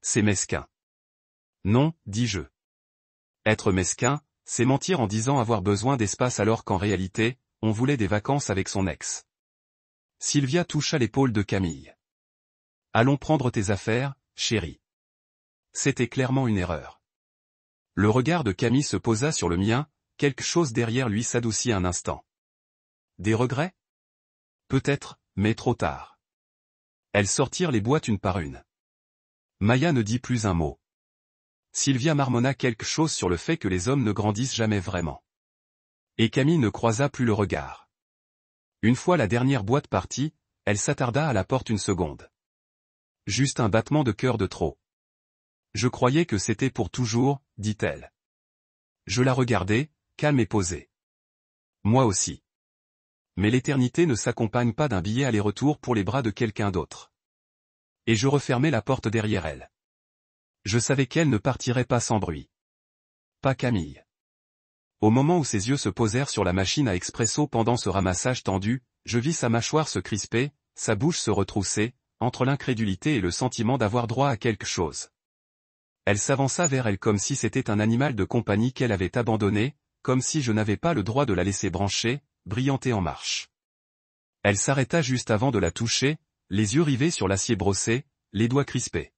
C'est mesquin. Non, dis-je. Être mesquin, c'est mentir en disant avoir besoin d'espace alors qu'en réalité, on voulait des vacances avec son ex. Sylvia toucha l'épaule de Camille. Allons prendre tes affaires, chérie. C'était clairement une erreur. Le regard de Camille se posa sur le mien, quelque chose derrière lui s'adoucit un instant. Des regrets? Peut-être, mais trop tard. Elles sortirent les boîtes une par une. Maya ne dit plus un mot. Sylvia marmonna quelque chose sur le fait que les hommes ne grandissent jamais vraiment. Et Camille ne croisa plus le regard. Une fois la dernière boîte partie, elle s'attarda à la porte une seconde. Juste un battement de cœur de trop. Je croyais que c'était pour toujours, dit-elle. Je la regardai, calme et posée. Moi aussi. Mais l'éternité ne s'accompagne pas d'un billet aller-retour pour les bras de quelqu'un d'autre. Et je refermai la porte derrière elle. Je savais qu'elle ne partirait pas sans bruit. Pas Camille. Au moment où ses yeux se posèrent sur la machine à expresso pendant ce ramassage tendu, je vis sa mâchoire se crisper, sa bouche se retrousser, entre l'incrédulité et le sentiment d'avoir droit à quelque chose. Elle s'avança vers elle comme si c'était un animal de compagnie qu'elle avait abandonné, comme si je n'avais pas le droit de la laisser brancher, brillantée en marche. Elle s'arrêta juste avant de la toucher, les yeux rivés sur l'acier brossé, les doigts crispés.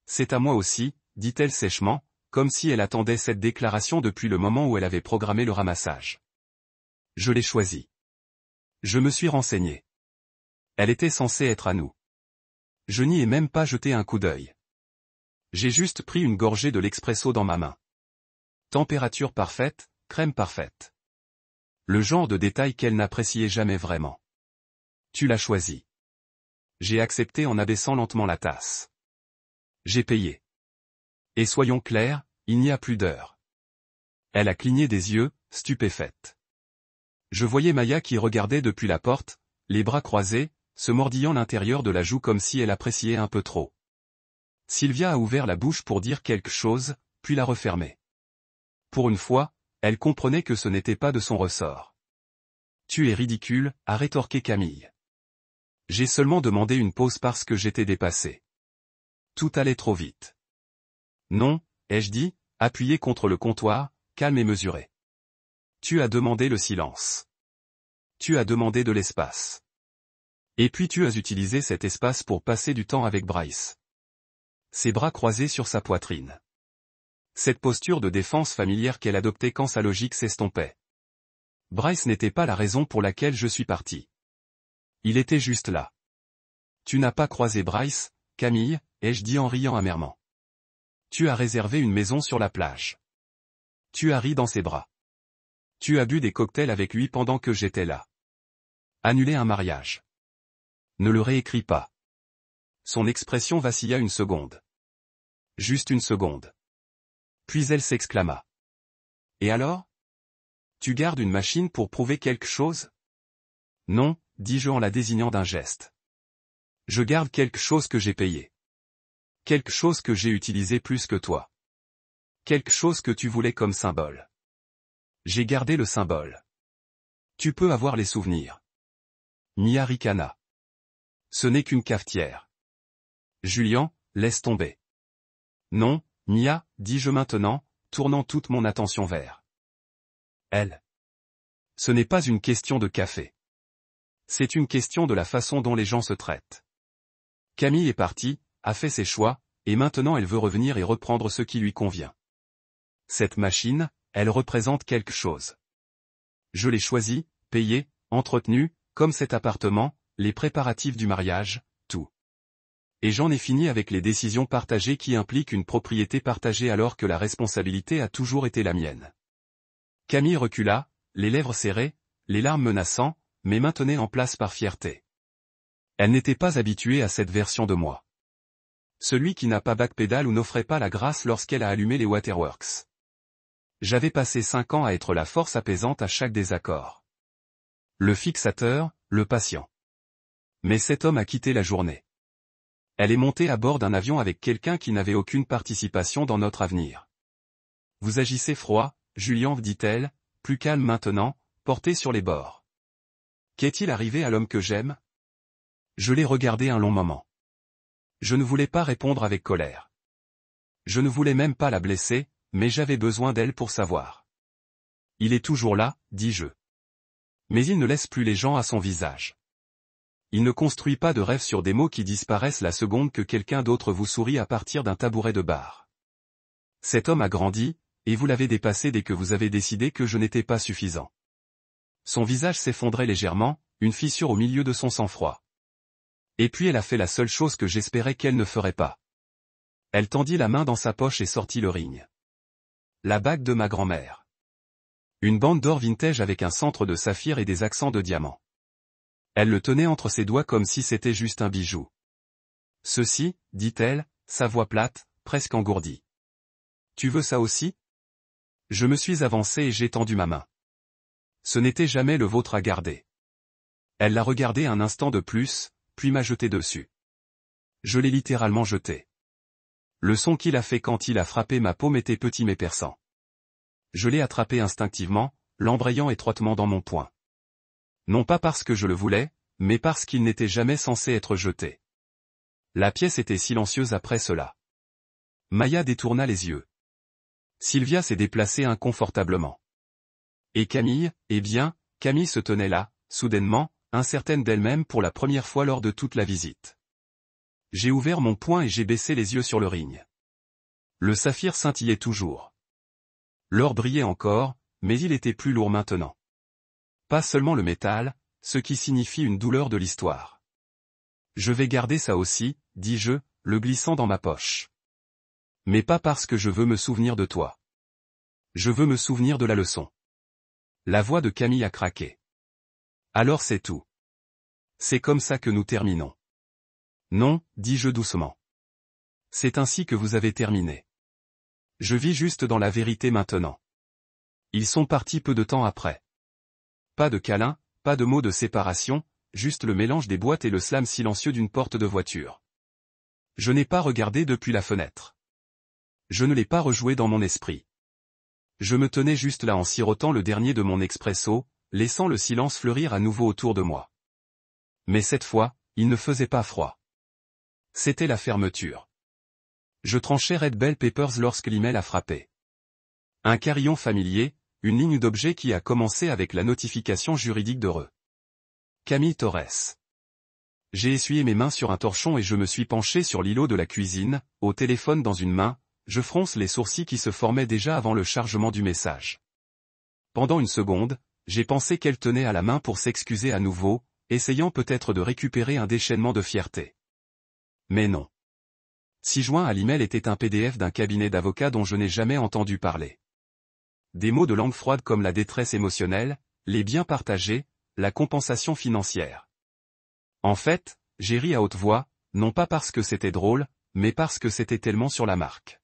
C'est à moi aussi, dit-elle sèchement, comme si elle attendait cette déclaration depuis le moment où elle avait programmé le ramassage. Je l'ai choisi. Je me suis renseigné. Elle était censée être à nous. Je n'y ai même pas jeté un coup d'œil. J'ai juste pris une gorgée de l'expresso dans ma main. Température parfaite, crème parfaite. Le genre de détail qu'elle n'appréciait jamais vraiment. Tu l'as choisi. J'ai accepté en abaissant lentement la tasse. J'ai payé. Et soyons clairs, il n'y a plus d'heure. Elle a cligné des yeux, stupéfaite. Je voyais Maya qui regardait depuis la porte, les bras croisés, se mordillant l'intérieur de la joue comme si elle appréciait un peu trop. Sylvia a ouvert la bouche pour dire quelque chose, puis l'a refermée. Pour une fois, elle comprenait que ce n'était pas de son ressort. Tu es ridicule, a rétorqué Camille. J'ai seulement demandé une pause parce que j'étais dépassé. Tout allait trop vite. Non, ai-je dit, appuyé contre le comptoir, calme et mesuré. Tu as demandé le silence. Tu as demandé de l'espace. Et puis tu as utilisé cet espace pour passer du temps avec Bryce. Ses bras croisés sur sa poitrine. Cette posture de défense familière qu'elle adoptait quand sa logique s'estompait. Bryce n'était pas la raison pour laquelle je suis parti. Il était juste là. Tu n'as pas croisé Bryce, Camille, ai-je dit en riant amèrement. Tu as réservé une maison sur la plage. Tu as ri dans ses bras. Tu as bu des cocktails avec lui pendant que j'étais là. Annuler un mariage. Ne le réécris pas. Son expression vacilla une seconde. Juste une seconde. Puis elle s'exclama. Et alors? Tu gardes une machine pour prouver quelque chose? Non, dis-je en la désignant d'un geste. Je garde quelque chose que j'ai payé. Quelque chose que j'ai utilisé plus que toi. Quelque chose que tu voulais comme symbole. J'ai gardé le symbole. Tu peux avoir les souvenirs. Mia ricana. Ce n'est qu'une cafetière. Julian, laisse tomber. Non, Mia, dis-je maintenant, tournant toute mon attention vers elle. Ce n'est pas une question de café. C'est une question de la façon dont les gens se traitent. Camille est partie, a fait ses choix, et maintenant elle veut revenir et reprendre ce qui lui convient. Cette machine, elle représente quelque chose. Je l'ai choisie, payée, entretenue, comme cet appartement, les préparatifs du mariage, tout. Et j'en ai fini avec les décisions partagées qui impliquent une propriété partagée alors que la responsabilité a toujours été la mienne. Camille recula, les lèvres serrées, les larmes menaçant, mais maintenait en place par fierté. Elle n'était pas habituée à cette version de moi. Celui qui n'a pas backpedal ou n'offrait pas la grâce lorsqu'elle a allumé les waterworks. J'avais passé 5 ans à être la force apaisante à chaque désaccord. Le fixateur, le patient. Mais cet homme a quitté la journée. Elle est montée à bord d'un avion avec quelqu'un qui n'avait aucune participation dans notre avenir. Vous agissez froid, Julian, dit-elle, plus calme maintenant, porté sur les bords. Qu'est-il arrivé à l'homme que j'aime? Je l'ai regardé un long moment. Je ne voulais pas répondre avec colère. Je ne voulais même pas la blesser, mais j'avais besoin d'elle pour savoir. Il est toujours là, dis-je. Mais il ne laisse plus les gens à son visage. Il ne construit pas de rêves sur des mots qui disparaissent la seconde que quelqu'un d'autre vous sourit à partir d'un tabouret de bar. Cet homme a grandi, et vous l'avez dépassé dès que vous avez décidé que je n'étais pas suffisant. Son visage s'effondrait légèrement, une fissure au milieu de son sang-froid. Et puis elle a fait la seule chose que j'espérais qu'elle ne ferait pas. Elle tendit la main dans sa poche et sortit le ring. La bague de ma grand-mère. Une bande d'or vintage avec un centre de saphir et des accents de diamant. Elle le tenait entre ses doigts comme si c'était juste un bijou. Ceci, dit-elle, sa voix plate, presque engourdie. Tu veux ça aussi? Je me suis avancé et j'ai tendu ma main. Ce n'était jamais le vôtre à garder. Elle l'a regardé un instant de plus, puis m'a jeté dessus. Je l'ai littéralement jeté. Le son qu'il a fait quand il a frappé ma paume était petit mais perçant. Je l'ai attrapé instinctivement, l'embrayant étroitement dans mon poing. Non pas parce que je le voulais, mais parce qu'il n'était jamais censé être jeté. La pièce était silencieuse après cela. Maya détourna les yeux. Sylvia s'est déplacée inconfortablement. Et Camille, eh bien, Camille se tenait là, soudainement, incertaine d'elle-même pour la première fois lors de toute la visite. J'ai ouvert mon poing et j'ai baissé les yeux sur le ring. Le saphir scintillait toujours. L'or brillait encore, mais il était plus lourd maintenant. Pas seulement le métal, ce qui signifie une douleur de l'histoire. Je vais garder ça aussi, dis-je, le glissant dans ma poche. Mais pas parce que je veux me souvenir de toi. Je veux me souvenir de la leçon. La voix de Camille a craqué. Alors c'est tout. C'est comme ça que nous terminons. Non, dis-je doucement. C'est ainsi que vous avez terminé. Je vis juste dans la vérité maintenant. Ils sont partis peu de temps après. Pas de câlin, pas de mots de séparation, juste le mélange des boîtes et le slam silencieux d'une porte de voiture. Je n'ai pas regardé depuis la fenêtre. Je ne l'ai pas rejoué dans mon esprit. Je me tenais juste là en sirotant le dernier de mon expresso, laissant le silence fleurir à nouveau autour de moi. Mais cette fois, il ne faisait pas froid. C'était la fermeture. Je tranchais Red Bell Peppers lorsque l'email a frappé. Un carillon familier, une ligne d'objets qui a commencé avec la notification juridique de Camille Torres. J'ai essuyé mes mains sur un torchon et je me suis penché sur l'îlot de la cuisine, au téléphone dans une main, je fronce les sourcils qui se formaient déjà avant le chargement du message. Pendant une seconde, j'ai pensé qu'elle tenait à la main pour s'excuser à nouveau, essayant peut-être de récupérer un déchaînement de fierté. Mais non. Si joint à l'email était un PDF d'un cabinet d'avocats dont je n'ai jamais entendu parler. Des mots de langue froide comme la détresse émotionnelle, les biens partagés, la compensation financière. En fait, j'ai ri à haute voix, non pas parce que c'était drôle, mais parce que c'était tellement sur la marque.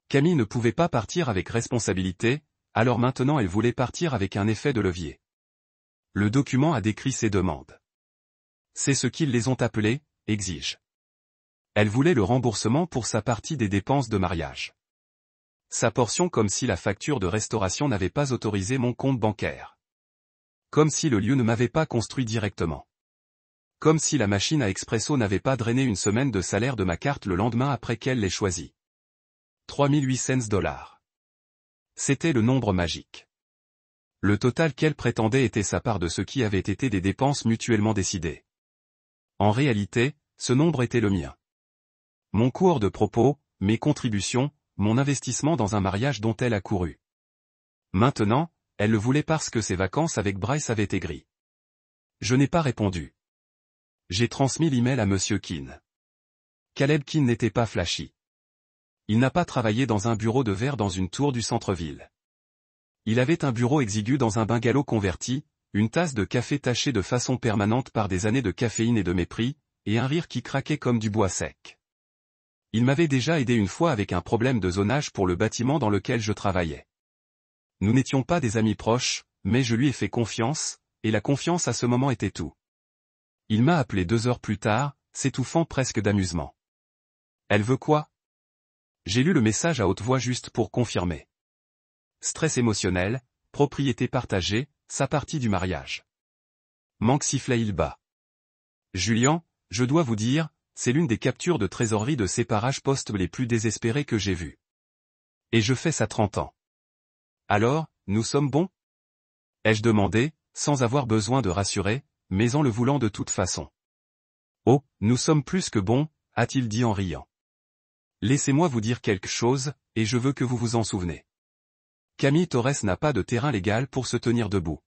Camille ne pouvait pas partir avec responsabilité, alors maintenant elle voulait partir avec un effet de levier. Le document a décrit ses demandes. C'est ce qu'ils les ont appelées, exige. Elle voulait le remboursement pour sa partie des dépenses de mariage. Sa portion comme si la facture de restauration n'avait pas autorisé mon compte bancaire. Comme si le lieu ne m'avait pas construit directement. Comme si la machine à expresso n'avait pas drainé une semaine de salaire de ma carte le lendemain après qu'elle l'ait choisi. 3800 $. C'était le nombre magique. Le total qu'elle prétendait était sa part de ce qui avait été des dépenses mutuellement décidées. En réalité, ce nombre était le mien. Mon coût hors de propos, mes contributions, mon investissement dans un mariage dont elle a couru. Maintenant, elle le voulait parce que ses vacances avec Bryce avaient aigri. Je n'ai pas répondu. J'ai transmis l'email à Monsieur Keane. Caleb Keane n'était pas flashy. Il n'a pas travaillé dans un bureau de verre dans une tour du centre-ville. Il avait un bureau exigu dans un bungalow converti, une tasse de café tachée de façon permanente par des années de caféine et de mépris, et un rire qui craquait comme du bois sec. Il m'avait déjà aidé une fois avec un problème de zonage pour le bâtiment dans lequel je travaillais. Nous n'étions pas des amis proches, mais je lui ai fait confiance, et la confiance à ce moment était tout. Il m'a appelé 2 heures plus tard, s'étouffant presque d'amusement. Elle veut quoi? J'ai lu le message à haute voix juste pour confirmer. Stress émotionnel, propriété partagée, sa partie du mariage. Manque sifflet il bat. Julien, je dois vous dire, c'est l'une des captures de trésorerie de séparage post les plus désespérées que j'ai vues. Et je fais ça 30 ans. Alors, nous sommes bons? Ai-je demandé, sans avoir besoin de rassurer, mais en le voulant de toute façon. Oh, nous sommes plus que bons, a-t-il dit en riant. Laissez-moi vous dire quelque chose, et je veux que vous vous en souvenez. Camille Torres n'a pas de terrain légal pour se tenir debout.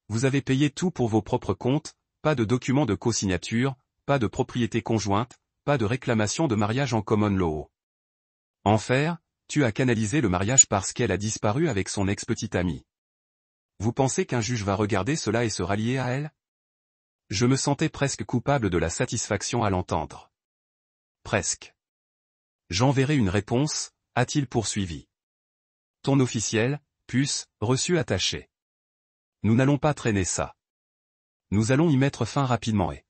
Vous avez payé tout pour vos propres comptes, pas de document de co-signature, pas de propriété conjointe, pas de réclamation de mariage en common law. Enfer, tu as canalisé le mariage parce qu'elle a disparu avec son ex-petite amie. Vous pensez qu'un juge va regarder cela et se rallier à elle? Je me sentais presque coupable de la satisfaction à l'entendre. Presque. J'enverrai une réponse, a-t-il poursuivi. Ton officiel, puce, reçu attaché. Nous n'allons pas traîner ça. Nous allons y mettre fin rapidement et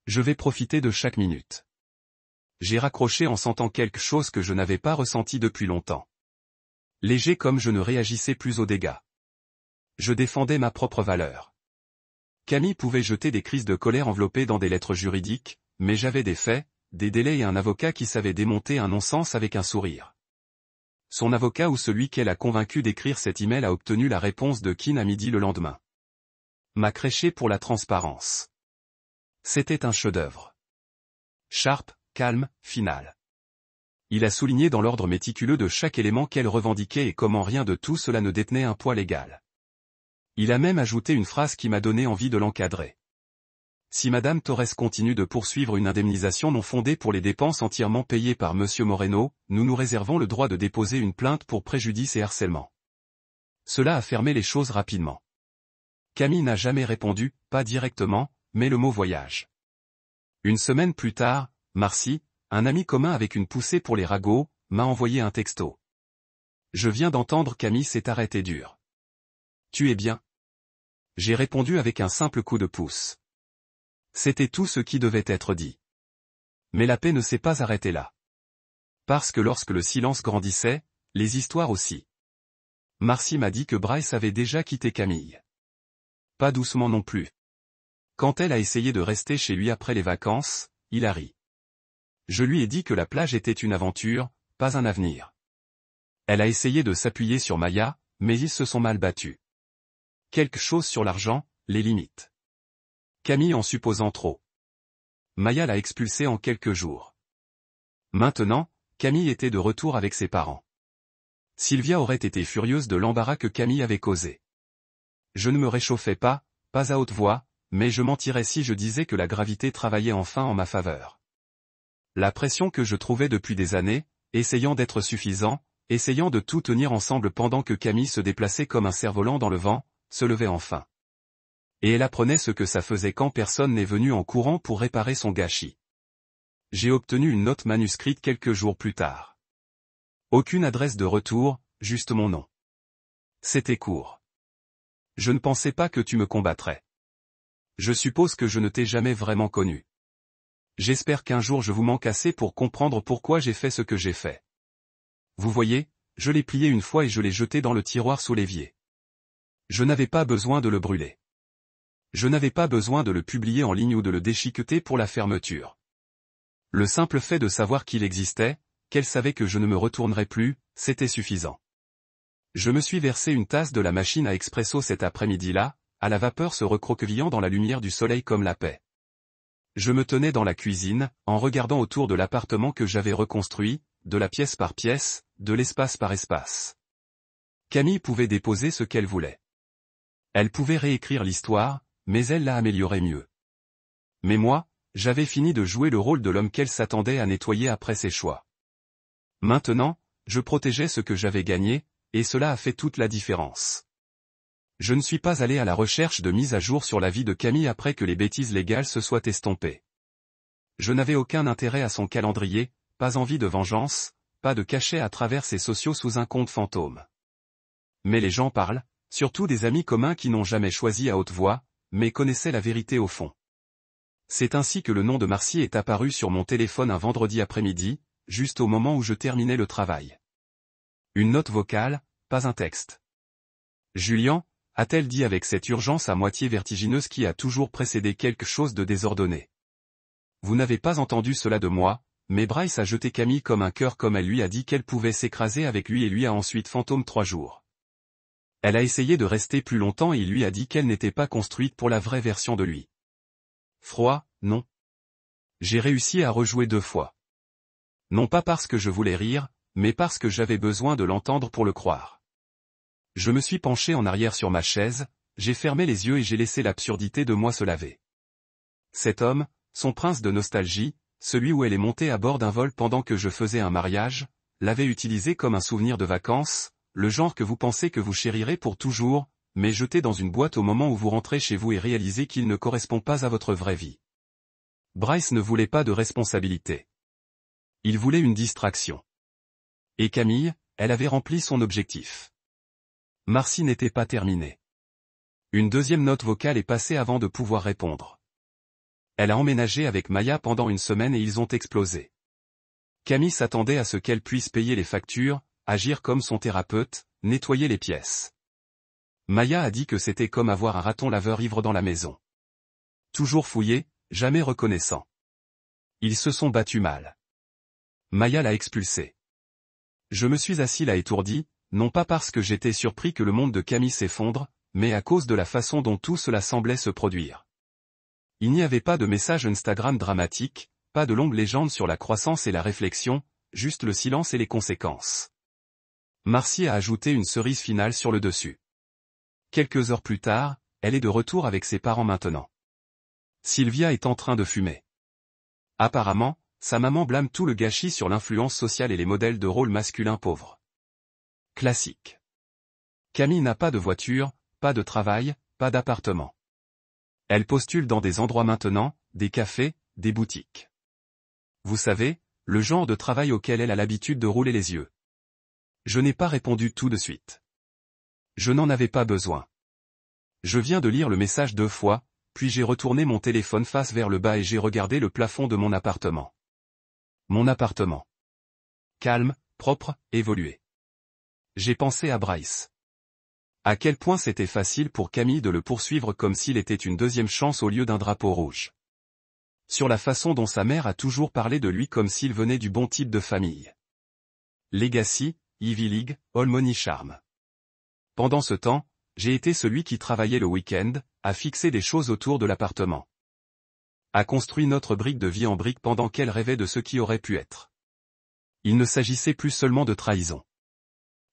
je vais profiter de chaque minute. J'ai raccroché en sentant quelque chose que je n'avais pas ressenti depuis longtemps. Léger comme je ne réagissais plus aux dégâts. Je défendais ma propre valeur. Camille pouvait jeter des crises de colère enveloppées dans des lettres juridiques, mais j'avais des faits, des délais et un avocat qui savait démonter un non-sens avec un sourire. Son avocat ou celui qu'elle a convaincu d'écrire cet email a obtenu la réponse de Keane à midi le lendemain. M'a créché pour la transparence. C'était un chef-d'œuvre. Sharp, calme, final. Il a souligné dans l'ordre méticuleux de chaque élément qu'elle revendiquait et comment rien de tout cela ne détenait un poids légal. Il a même ajouté une phrase qui m'a donné envie de l'encadrer. Si Madame Torres continue de poursuivre une indemnisation non fondée pour les dépenses entièrement payées par Monsieur Moreno, nous nous réservons le droit de déposer une plainte pour préjudice et harcèlement. Cela a fermé les choses rapidement. Camille n'a jamais répondu, pas directement, mais le mot voyage. Une semaine plus tard, Marcy, un ami commun avec une poussée pour les ragots, m'a envoyé un texto. Je viens d'entendre Camille s'est arrêtée dur. Tu es bien? J'ai répondu avec un simple coup de pouce. C'était tout ce qui devait être dit. Mais la paix ne s'est pas arrêtée là. Parce que lorsque le silence grandissait, les histoires aussi. Marcy m'a dit que Bryce avait déjà quitté Camille. Pas doucement non plus. Quand elle a essayé de rester chez lui après les vacances, il a ri. Je lui ai dit que la plage était une aventure, pas un avenir. Elle a essayé de s'appuyer sur Maya, mais ils se sont mal battus. Quelque chose sur l'argent, les limites. Camille en supposant trop. Maya l'a expulsé en quelques jours. Maintenant, Camille était de retour avec ses parents. Sylvia aurait été furieuse de l'embarras que Camille avait causé. Je ne me réchauffais pas à haute voix, mais je mentirais si je disais que la gravité travaillait enfin en ma faveur. La pression que je trouvais depuis des années, essayant d'être suffisant, essayant de tout tenir ensemble pendant que Camille se déplaçait comme un cerf-volant dans le vent, se levait enfin. Et elle apprenait ce que ça faisait quand personne n'est venu en courant pour réparer son gâchis. J'ai obtenu une note manuscrite quelques jours plus tard. Aucune adresse de retour, juste mon nom. C'était court. Je ne pensais pas que tu me combattrais. Je suppose que je ne t'ai jamais vraiment connu. J'espère qu'un jour je vous manque assez pour comprendre pourquoi j'ai fait ce que j'ai fait. Vous voyez, je l'ai plié une fois et je l'ai jeté dans le tiroir sous l'évier. Je n'avais pas besoin de le brûler. Je n'avais pas besoin de le publier en ligne ou de le déchiqueter pour la fermeture. Le simple fait de savoir qu'il existait, qu'elle savait que je ne me retournerais plus, c'était suffisant. Je me suis versé une tasse de la machine à expresso cet après-midi-là, à la vapeur se recroquevillant dans la lumière du soleil comme la paix. Je me tenais dans la cuisine, en regardant autour de l'appartement que j'avais reconstruit, de la pièce par pièce, de l'espace par espace. Camille pouvait déposer ce qu'elle voulait. Elle pouvait réécrire l'histoire, mais elle l'a améliorée mieux. Mais moi, j'avais fini de jouer le rôle de l'homme qu'elle s'attendait à nettoyer après ses choix. Maintenant, je protégeais ce que j'avais gagné, et cela a fait toute la différence. Je ne suis pas allé à la recherche de mise à jour sur la vie de Camille après que les bêtises légales se soient estompées. Je n'avais aucun intérêt à son calendrier, pas envie de vengeance, pas de cachet à travers ses sociaux sous un compte fantôme. Mais les gens parlent, surtout des amis communs qui n'ont jamais choisi à haute voix, mais connaissaient la vérité au fond. C'est ainsi que le nom de Marcy est apparu sur mon téléphone un vendredi après-midi, juste au moment où je terminais le travail. Une note vocale, pas un texte. Julien, a-t-elle dit avec cette urgence à moitié vertigineuse qui a toujours précédé quelque chose de désordonné. Vous n'avez pas entendu cela de moi, mais Bryce a jeté Camille comme un cœur comme elle lui a dit qu'elle pouvait s'écraser avec lui et lui a ensuite fantôme 3 jours. Elle a essayé de rester plus longtemps et il lui a dit qu'elle n'était pas construite pour la vraie version de lui. Froid, non. J'ai réussi à rejouer 2 fois. Non pas parce que je voulais rire, mais parce que j'avais besoin de l'entendre pour le croire. Je me suis penché en arrière sur ma chaise, j'ai fermé les yeux et j'ai laissé l'absurdité de moi se laver. Cet homme, son prince de nostalgie, celui où elle est montée à bord d'un vol pendant que je faisais un mariage, l'avait utilisé comme un souvenir de vacances, le genre que vous pensez que vous chérirez pour toujours, mais jeté dans une boîte au moment où vous rentrez chez vous et réalisez qu'il ne correspond pas à votre vraie vie. Bryce ne voulait pas de responsabilité. Il voulait une distraction. Et Camille, elle avait rempli son objectif. Marcy n'était pas terminée. Une deuxième note vocale est passée avant de pouvoir répondre. Elle a emménagé avec Maya pendant une semaine et ils ont explosé. Camille s'attendait à ce qu'elle puisse payer les factures, agir comme son thérapeute, nettoyer les pièces. Maya a dit que c'était comme avoir un raton laveur ivre dans la maison. Toujours fouillé, jamais reconnaissant. Ils se sont battus mal. Maya l'a expulsé. Je me suis assis là étourdi, non pas parce que j'étais surpris que le monde de Camille s'effondre, mais à cause de la façon dont tout cela semblait se produire. Il n'y avait pas de message Instagram dramatique, pas de longue légende sur la croissance et la réflexion, juste le silence et les conséquences. Marcy a ajouté une cerise finale sur le dessus. Quelques heures plus tard, elle est de retour avec ses parents maintenant. Sylvia est en train de fumer. Apparemment, sa maman blâme tout le gâchis sur l'influence sociale et les modèles de rôle masculins pauvres. Classique. Camille n'a pas de voiture, pas de travail, pas d'appartement. Elle postule dans des endroits maintenant, des cafés, des boutiques. Vous savez, le genre de travail auquel elle a l'habitude de rouler les yeux. Je n'ai pas répondu tout de suite. Je n'en avais pas besoin. Je viens de lire le message 2 fois, puis j'ai retourné mon téléphone face vers le bas et j'ai regardé le plafond de mon appartement. Mon appartement. Calme, propre, évolué. J'ai pensé à Bryce. À quel point c'était facile pour Camille de le poursuivre comme s'il était une deuxième chance au lieu d'un drapeau rouge. Sur la façon dont sa mère a toujours parlé de lui comme s'il venait du bon type de famille. Legacy, Ivy League, All Money Charm. Pendant ce temps, j'ai été celui qui travaillait le week-end, à fixer des choses autour de l'appartement. a construit notre brique de vie en brique pendant qu'elle rêvait de ce qui aurait pu être. Il ne s'agissait plus seulement de trahison.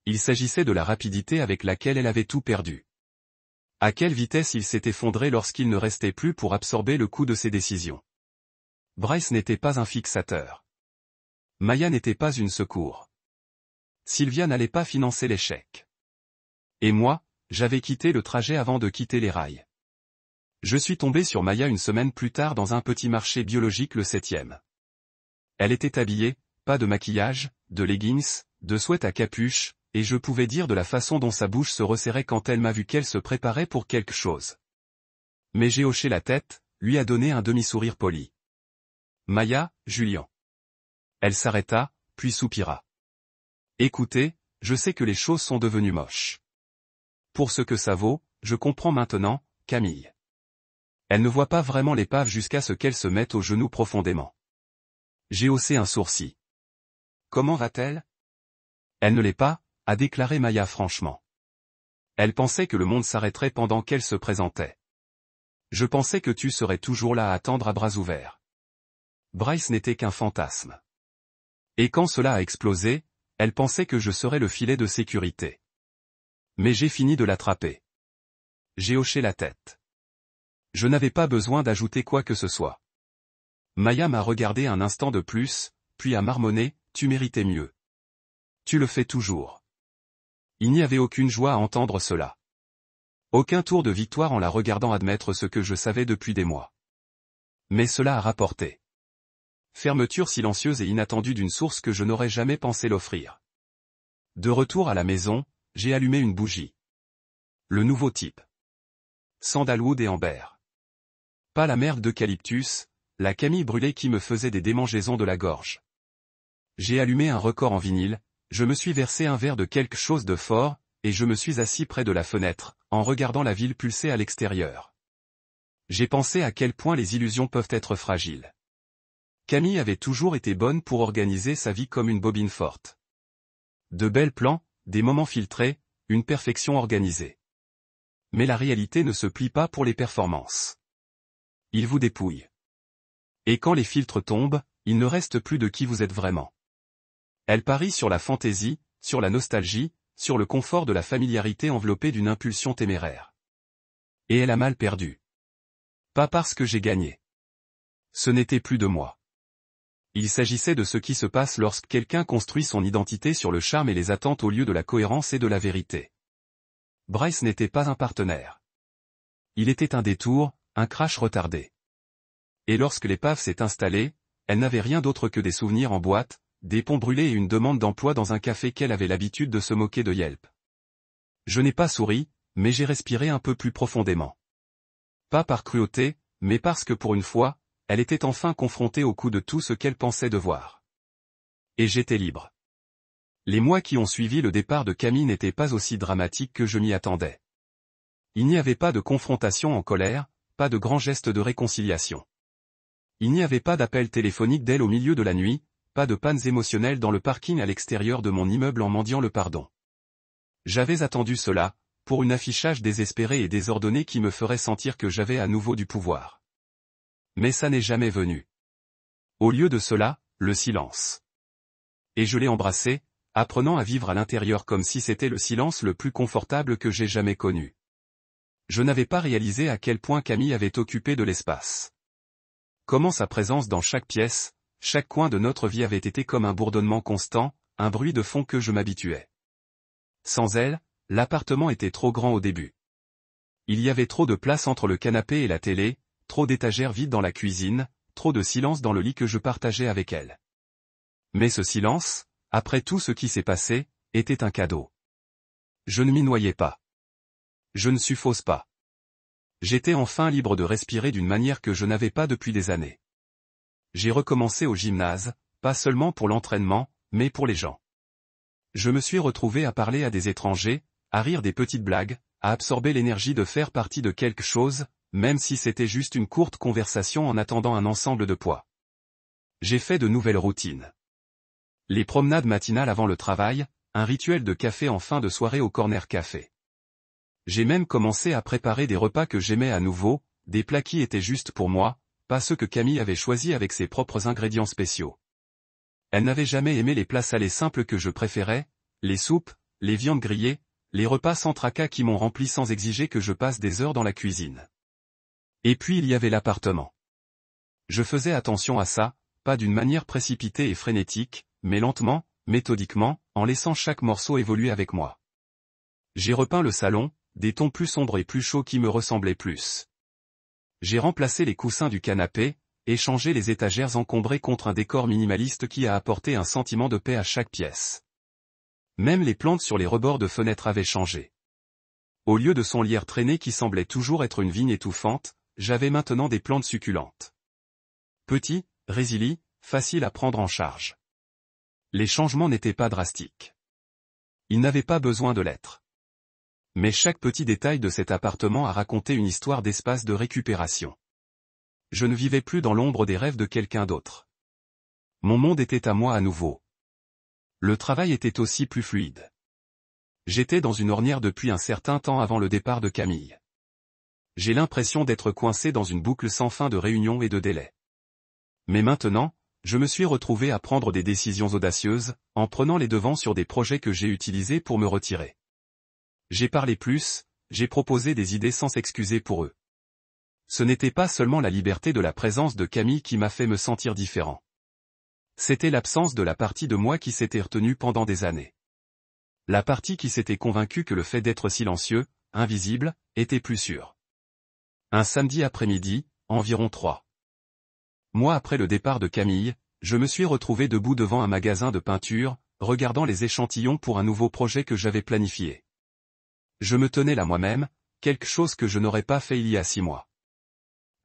Il s'agissait de la rapidité avec laquelle elle avait tout perdu. À quelle vitesse il s'est effondré lorsqu'il ne restait plus pour absorber le coup de ses décisions. Bryce n'était pas un fixateur. Maya n'était pas une secours. Sylvia n'allait pas financer l'échec. Et moi, j'avais quitté le trajet avant de quitter les rails. Je suis tombé sur Maya une semaine plus tard dans un petit marché biologique le 7e. Elle était habillée, pas de maquillage, de leggings, de sweat à capuche, et je pouvais dire de la façon dont sa bouche se resserrait quand elle m'a vu qu'elle se préparait pour quelque chose. Mais j'ai hoché la tête, lui a donné un demi-sourire poli. Maya, Julian. Elle s'arrêta, puis soupira. Écoutez, je sais que les choses sont devenues moches. Pour ce que ça vaut, je comprends maintenant, Camille. Elle ne voit pas vraiment l'épave jusqu'à ce qu'elle se mette aux genoux profondément. J'ai haussé un sourcil. Comment va-t-elle? Elle ne l'est pas, a déclaré Maya franchement. Elle pensait que le monde s'arrêterait pendant qu'elle se présentait. Je pensais que tu serais toujours là à attendre à bras ouverts. Bryce n'était qu'un fantasme. Et quand cela a explosé, elle pensait que je serais le filet de sécurité. Mais j'ai fini de l'attraper. J'ai hoché la tête. Je n'avais pas besoin d'ajouter quoi que ce soit. Maya m'a regardé un instant de plus, puis a marmonné, tu méritais mieux. Tu le fais toujours. Il n'y avait aucune joie à entendre cela. Aucun tour de victoire en la regardant admettre ce que je savais depuis des mois. Mais cela a rapporté. Fermeture silencieuse et inattendue d'une source que je n'aurais jamais pensé l'offrir. De retour à la maison, j'ai allumé une bougie. Le nouveau type. Sandalwood et amber. Pas la merde d'eucalyptus, la camille brûlée qui me faisait des démangeaisons de la gorge. J'ai allumé un record en vinyle, je me suis versé un verre de quelque chose de fort, et je me suis assis près de la fenêtre, en regardant la ville pulser à l'extérieur. J'ai pensé à quel point les illusions peuvent être fragiles. Camille avait toujours été bonne pour organiser sa vie comme une bobine forte. De belles plans, des moments filtrés, une perfection organisée. Mais la réalité ne se plie pas pour les performances. Il vous dépouille. Et quand les filtres tombent, il ne reste plus de qui vous êtes vraiment. Elle parie sur la fantaisie, sur la nostalgie, sur le confort de la familiarité enveloppée d'une impulsion téméraire. Et elle a mal perdu. Pas parce que j'ai gagné. Ce n'était plus de moi. Il s'agissait de ce qui se passe lorsque quelqu'un construit son identité sur le charme et les attentes au lieu de la cohérence et de la vérité. Bryce n'était pas un partenaire. Il était un détour, un crash retardé. Et lorsque l'épave s'est installée, elle n'avait rien d'autre que des souvenirs en boîte, des ponts brûlés et une demande d'emploi dans un café qu'elle avait l'habitude de se moquer de Yelp. Je n'ai pas souri, mais j'ai respiré un peu plus profondément. Pas par cruauté, mais parce que pour une fois, elle était enfin confrontée au coup de tout ce qu'elle pensait devoir. Et j'étais libre. Les mois qui ont suivi le départ de Camille n'étaient pas aussi dramatiques que je m'y attendais. Il n'y avait pas de confrontation en colère, pas de grands gestes de réconciliation. Il n'y avait pas d'appel téléphonique d'elle au milieu de la nuit, pas de pannes émotionnelles dans le parking à l'extérieur de mon immeuble en mendiant le pardon. J'avais attendu cela, pour une affichage désespéré et désordonné qui me ferait sentir que j'avais à nouveau du pouvoir. Mais ça n'est jamais venu. Au lieu de cela, le silence. Et je l'ai embrassé, apprenant à vivre à l'intérieur comme si c'était le silence le plus confortable que j'ai jamais connu. Je n'avais pas réalisé à quel point Camille avait occupé de l'espace. Comment sa présence dans chaque pièce, chaque coin de notre vie avait été comme un bourdonnement constant, un bruit de fond que je m'habituais. Sans elle, l'appartement était trop grand au début. Il y avait trop de place entre le canapé et la télé, trop d'étagères vides dans la cuisine, trop de silence dans le lit que je partageais avec elle. Mais ce silence, après tout ce qui s'est passé, était un cadeau. Je ne m'y noyais pas. Je ne suffose pas. J'étais enfin libre de respirer d'une manière que je n'avais pas depuis des années. J'ai recommencé au gymnase, pas seulement pour l'entraînement, mais pour les gens. Je me suis retrouvé à parler à des étrangers, à rire des petites blagues, à absorber l'énergie de faire partie de quelque chose, même si c'était juste une courte conversation en attendant un ensemble de poids. J'ai fait de nouvelles routines. Les promenades matinales avant le travail, un rituel de café en fin de soirée au corner café. J'ai même commencé à préparer des repas que j'aimais à nouveau, des plats qui étaient juste pour moi, pas ceux que Camille avait choisis avec ses propres ingrédients spéciaux. Elle n'avait jamais aimé les plats salés simples que je préférais, les soupes, les viandes grillées, les repas sans tracas qui m'ont rempli sans exiger que je passe des heures dans la cuisine. Et puis il y avait l'appartement. Je faisais attention à ça, pas d'une manière précipitée et frénétique, mais lentement, méthodiquement, en laissant chaque morceau évoluer avec moi. J'ai repeint le salon, des tons plus sombres et plus chauds qui me ressemblaient plus. J'ai remplacé les coussins du canapé, et changé les étagères encombrées contre un décor minimaliste qui a apporté un sentiment de paix à chaque pièce. Même les plantes sur les rebords de fenêtres avaient changé. Au lieu de son lierre traîné qui semblait toujours être une vigne étouffante, j'avais maintenant des plantes succulentes. Petits, résilients, faciles à prendre en charge. Les changements n'étaient pas drastiques. Ils n'avaient pas besoin de l'être. Mais chaque petit détail de cet appartement a raconté une histoire d'espace de récupération. Je ne vivais plus dans l'ombre des rêves de quelqu'un d'autre. Mon monde était à moi à nouveau. Le travail était aussi plus fluide. J'étais dans une ornière depuis un certain temps avant le départ de Camille. J'ai l'impression d'être coincé dans une boucle sans fin de réunions et de délais. Mais maintenant, je me suis retrouvé à prendre des décisions audacieuses, en prenant les devants sur des projets que j'ai utilisés pour me retirer. J'ai parlé plus, j'ai proposé des idées sans s'excuser pour eux. Ce n'était pas seulement la liberté de la présence de Camille qui m'a fait me sentir différent. C'était l'absence de la partie de moi qui s'était retenue pendant des années. La partie qui s'était convaincue que le fait d'être silencieux, invisible, était plus sûr. Un samedi après-midi, environ 3 mois après le départ de Camille, je me suis retrouvé debout devant un magasin de peinture, regardant les échantillons pour un nouveau projet que j'avais planifié. Je me tenais là moi-même, quelque chose que je n'aurais pas fait il y a 6 mois.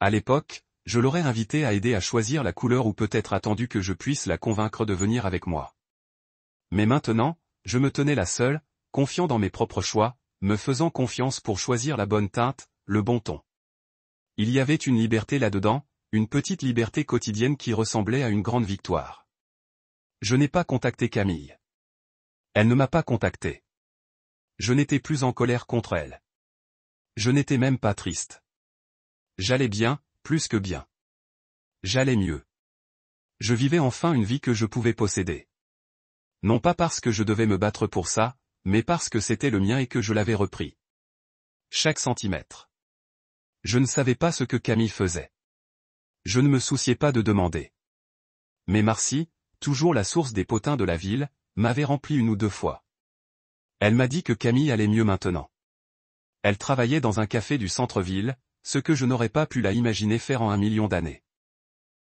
À l'époque, je l'aurais invité à aider à choisir la couleur ou peut-être attendu que je puisse la convaincre de venir avec moi. Mais maintenant, je me tenais là seul, confiant dans mes propres choix, me faisant confiance pour choisir la bonne teinte, le bon ton. Il y avait une liberté là-dedans, une petite liberté quotidienne qui ressemblait à une grande victoire. Je n'ai pas contacté Camille. Elle ne m'a pas contacté. Je n'étais plus en colère contre elle. Je n'étais même pas triste. J'allais bien, plus que bien. J'allais mieux. Je vivais enfin une vie que je pouvais posséder. Non pas parce que je devais me battre pour ça, mais parce que c'était le mien et que je l'avais repris. Chaque centimètre. Je ne savais pas ce que Camille faisait. Je ne me souciais pas de demander. Mais Marcy, toujours la source des potins de la ville, m'avait rempli 1 ou 2 fois. Elle m'a dit que Camille allait mieux maintenant. Elle travaillait dans un café du centre-ville, ce que je n'aurais pas pu la imaginer faire en 1 million d'années.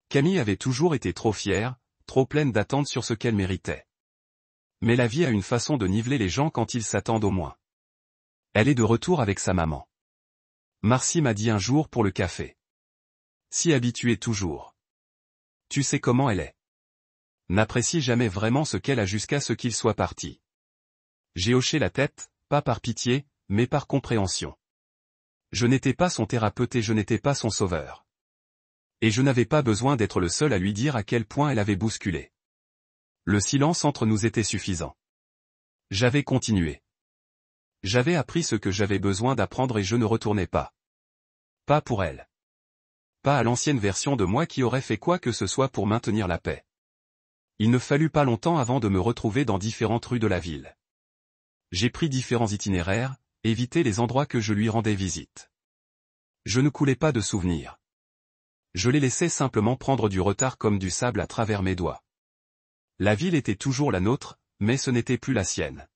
Camille avait toujours été trop fière, trop pleine d'attentes sur ce qu'elle méritait. Mais la vie a une façon de niveler les gens quand ils s'attendent au moins. Elle est de retour avec sa maman. Marcy m'a dit un jour pour le café. Si habituée toujours. Tu sais comment elle est. N'apprécie jamais vraiment ce qu'elle a jusqu'à ce qu'il soit parti. J'ai hoché la tête, pas par pitié, mais par compréhension. Je n'étais pas son thérapeute et je n'étais pas son sauveur. Et je n'avais pas besoin d'être le seul à lui dire à quel point elle avait bousculé. Le silence entre nous était suffisant. J'avais continué. J'avais appris ce que j'avais besoin d'apprendre et je ne retournais pas. Pas pour elle. Pas à l'ancienne version de moi qui aurait fait quoi que ce soit pour maintenir la paix. Il ne fallut pas longtemps avant de me retrouver dans différentes rues de la ville. J'ai pris différents itinéraires, évité les endroits que je lui rendais visite. Je ne coulais pas de souvenirs. Je les laissais simplement prendre du retard comme du sable à travers mes doigts. La ville était toujours la nôtre, mais ce n'était plus la sienne.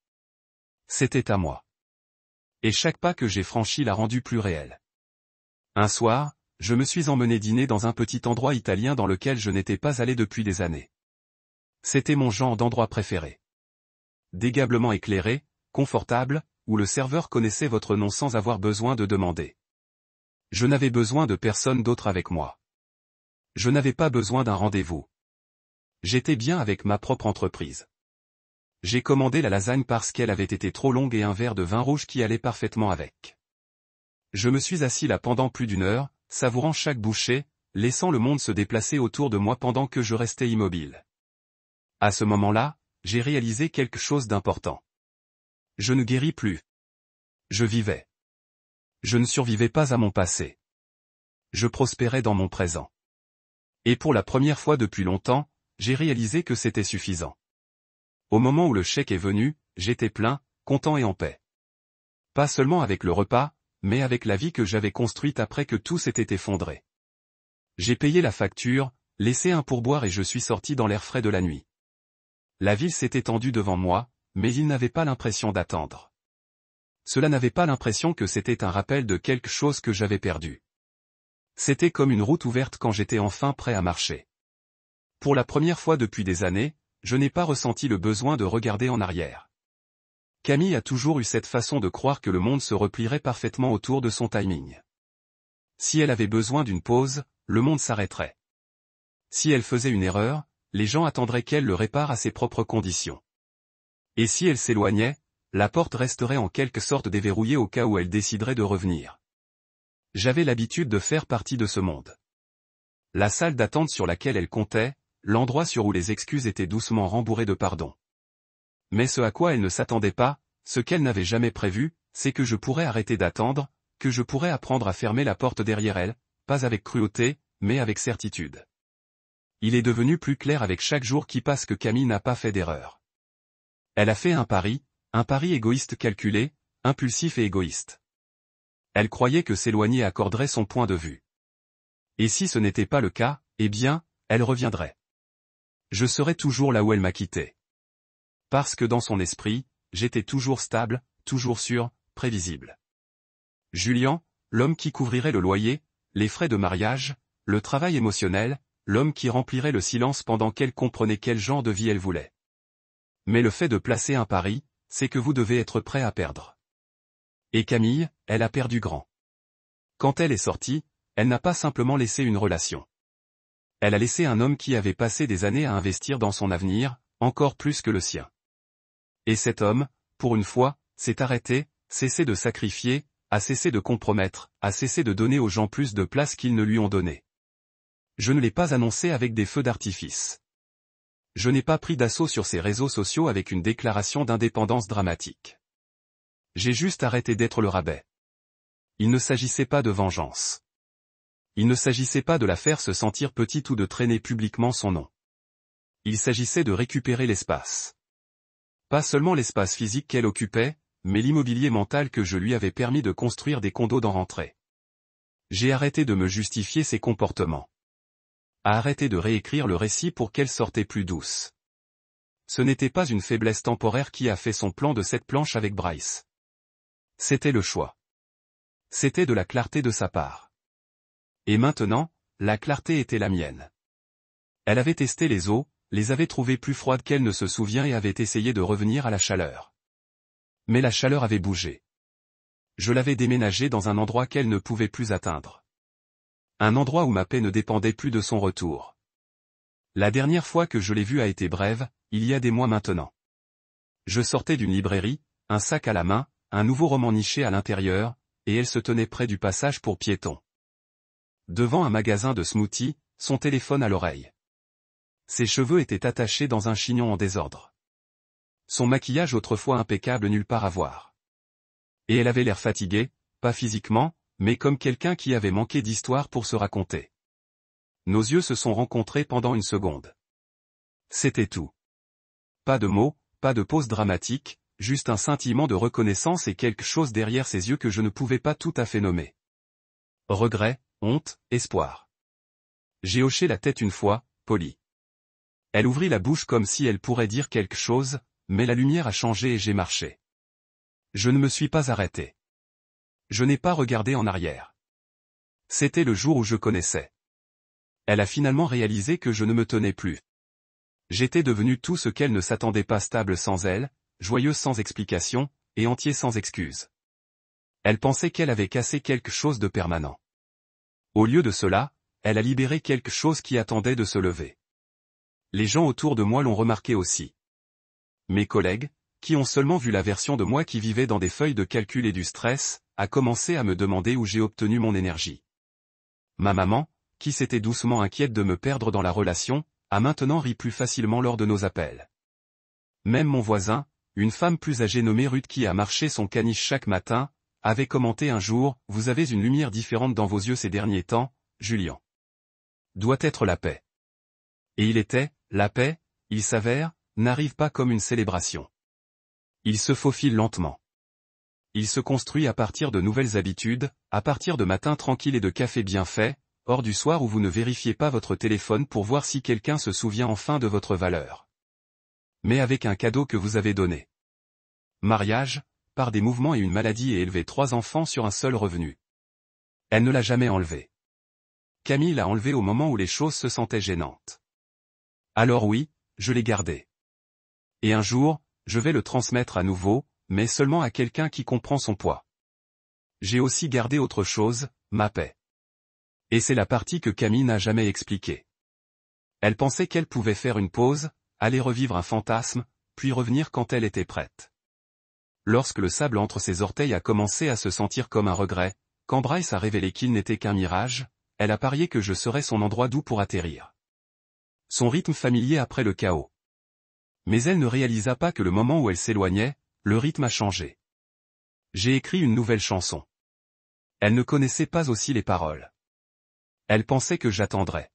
C'était à moi. Et chaque pas que j'ai franchi l'a rendu plus réel. Un soir, je me suis emmené dîner dans un petit endroit italien dans lequel je n'étais pas allé depuis des années. C'était mon genre d'endroit préféré. Dégagablement éclairé, confortable, où le serveur connaissait votre nom sans avoir besoin de demander. Je n'avais besoin de personne d'autre avec moi. Je n'avais pas besoin d'un rendez-vous. J'étais bien avec ma propre entreprise. J'ai commandé la lasagne parce qu'elle avait été trop longue et un verre de vin rouge qui allait parfaitement avec. Je me suis assis là pendant plus d'1 heure, savourant chaque bouchée, laissant le monde se déplacer autour de moi pendant que je restais immobile. À ce moment-là, j'ai réalisé quelque chose d'important. Je ne guéris plus. Je vivais. Je ne survivais pas à mon passé. Je prospérais dans mon présent. Et pour la première fois depuis longtemps, j'ai réalisé que c'était suffisant. Au moment où le chèque est venu, j'étais plein, content et en paix. Pas seulement avec le repas, mais avec la vie que j'avais construite après que tout s'était effondré. J'ai payé la facture, laissé un pourboire et je suis sorti dans l'air frais de la nuit. La ville s'est étendue devant moi, mais il n'avait pas l'impression d'attendre. Cela n'avait pas l'impression que c'était un rappel de quelque chose que j'avais perdu. C'était comme une route ouverte quand j'étais enfin prêt à marcher. Pour la première fois depuis des années, je n'ai pas ressenti le besoin de regarder en arrière. Camille a toujours eu cette façon de croire que le monde se replierait parfaitement autour de son timing. Si elle avait besoin d'une pause, le monde s'arrêterait. Si elle faisait une erreur, les gens attendraient qu'elle le répare à ses propres conditions. Et si elle s'éloignait, la porte resterait en quelque sorte déverrouillée au cas où elle déciderait de revenir. J'avais l'habitude de faire partie de ce monde. La salle d'attente sur laquelle elle comptait, l'endroit sur où les excuses étaient doucement rembourrées de pardon. Mais ce à quoi elle ne s'attendait pas, ce qu'elle n'avait jamais prévu, c'est que je pourrais arrêter d'attendre, que je pourrais apprendre à fermer la porte derrière elle, pas avec cruauté, mais avec certitude. Il est devenu plus clair avec chaque jour qui passe que Camille n'a pas fait d'erreur. Elle a fait un pari égoïste calculé, impulsif et égoïste. Elle croyait que s'éloigner accorderait son point de vue. Et si ce n'était pas le cas, eh bien, elle reviendrait. Je serais toujours là où elle m'a quitté. Parce que dans son esprit, j'étais toujours stable, toujours sûr, prévisible. Julien, l'homme qui couvrirait le loyer, les frais de mariage, le travail émotionnel, l'homme qui remplirait le silence pendant qu'elle comprenait quel genre de vie elle voulait. Mais le fait de placer un pari, c'est que vous devez être prêt à perdre. Et Camille, elle a perdu grand. Quand elle est sortie, elle n'a pas simplement laissé une relation. Elle a laissé un homme qui avait passé des années à investir dans son avenir, encore plus que le sien. Et cet homme, pour une fois, s'est arrêté, cessé de sacrifier, a cessé de compromettre, a cessé de donner aux gens plus de place qu'ils ne lui ont donné. Je ne l'ai pas annoncé avec des feux d'artifice. Je n'ai pas pris d'assaut sur ses réseaux sociaux avec une déclaration d'indépendance dramatique. J'ai juste arrêté d'être le rabais. Il ne s'agissait pas de vengeance. Il ne s'agissait pas de la faire se sentir petite ou de traîner publiquement son nom. Il s'agissait de récupérer l'espace. Pas seulement l'espace physique qu'elle occupait, mais l'immobilier mental que je lui avais permis de construire des condos d'en rentrer. J'ai arrêté de me justifier ses comportements. A arrêté de réécrire le récit pour qu'elle sortait plus douce. Ce n'était pas une faiblesse temporaire qui a fait son plan de cette planche avec Bryce. C'était le choix. C'était de la clarté de sa part. Et maintenant, la clarté était la mienne. Elle avait testé les eaux, les avait trouvées plus froides qu'elle ne se souvient et avait essayé de revenir à la chaleur. Mais la chaleur avait bougé. Je l'avais déménagée dans un endroit qu'elle ne pouvait plus atteindre. Un endroit où ma paix ne dépendait plus de son retour. La dernière fois que je l'ai vue a été brève, il y a des mois maintenant. Je sortais d'une librairie, un sac à la main, un nouveau roman niché à l'intérieur, et elle se tenait près du passage pour piétons. Devant un magasin de smoothies, son téléphone à l'oreille. Ses cheveux étaient attachés dans un chignon en désordre. Son maquillage autrefois impeccable nulle part à voir. Et elle avait l'air fatiguée, pas physiquement, mais comme quelqu'un qui avait manqué d'histoire pour se raconter. Nos yeux se sont rencontrés pendant une seconde. C'était tout. Pas de mots, pas de pause dramatique, juste un scintillement de reconnaissance et quelque chose derrière ses yeux que je ne pouvais pas tout à fait nommer. Regret, honte, espoir. J'ai hoché la tête une fois, poli. Elle ouvrit la bouche comme si elle pourrait dire quelque chose, mais la lumière a changé et j'ai marché. Je ne me suis pas arrêté. Je n'ai pas regardé en arrière. C'était le jour où je connaissais. Elle a finalement réalisé que je ne me tenais plus. J'étais devenu tout ce qu'elle ne s'attendait pas, stable sans elle, joyeuse sans explication, et entier sans excuse. Elle pensait qu'elle avait cassé quelque chose de permanent. Au lieu de cela, elle a libéré quelque chose qui attendait de se lever. Les gens autour de moi l'ont remarqué aussi. Mes collègues, qui ont seulement vu la version de moi qui vivait dans des feuilles de calcul et du stress, a commencé à me demander où j'ai obtenu mon énergie. Ma maman, qui s'était doucement inquiète de me perdre dans la relation, a maintenant ri plus facilement lors de nos appels. Même mon voisin, une femme plus âgée nommée Ruth qui a marché son caniche chaque matin, avait commenté un jour « Vous avez une lumière différente dans vos yeux ces derniers temps, Julien. doit être la paix. Et il était, la paix, il s'avère, n'arrive pas comme une célébration. Il se faufile lentement. Il se construit à partir de nouvelles habitudes, à partir de matins tranquilles et de cafés bien faits, hors du soir où vous ne vérifiez pas votre téléphone pour voir si quelqu'un se souvient enfin de votre valeur. Mais avec un cadeau que vous avez donné. Mariage, par des mouvements et une maladie et élever 3 enfants sur un seul revenu. Elle ne l'a jamais enlevé. Camille l'a enlevé au moment où les choses se sentaient gênantes. Alors oui, je l'ai gardé. Et un jour, je vais le transmettre à nouveau, mais seulement à quelqu'un qui comprend son poids. J'ai aussi gardé autre chose, ma paix. Et c'est la partie que Camille n'a jamais expliquée. Elle pensait qu'elle pouvait faire une pause, aller revivre un fantasme, puis revenir quand elle était prête. Lorsque le sable entre ses orteils a commencé à se sentir comme un regret, quand Bryce a révélé qu'il n'était qu'un mirage, elle a parié que je serais son endroit doux pour atterrir. Son rythme familier après le chaos. Mais elle ne réalisa pas que le moment où elle s'éloignait, le rythme a changé. J'ai écrit une nouvelle chanson. Elle ne connaissait pas aussi les paroles. Elle pensait que j'attendrais.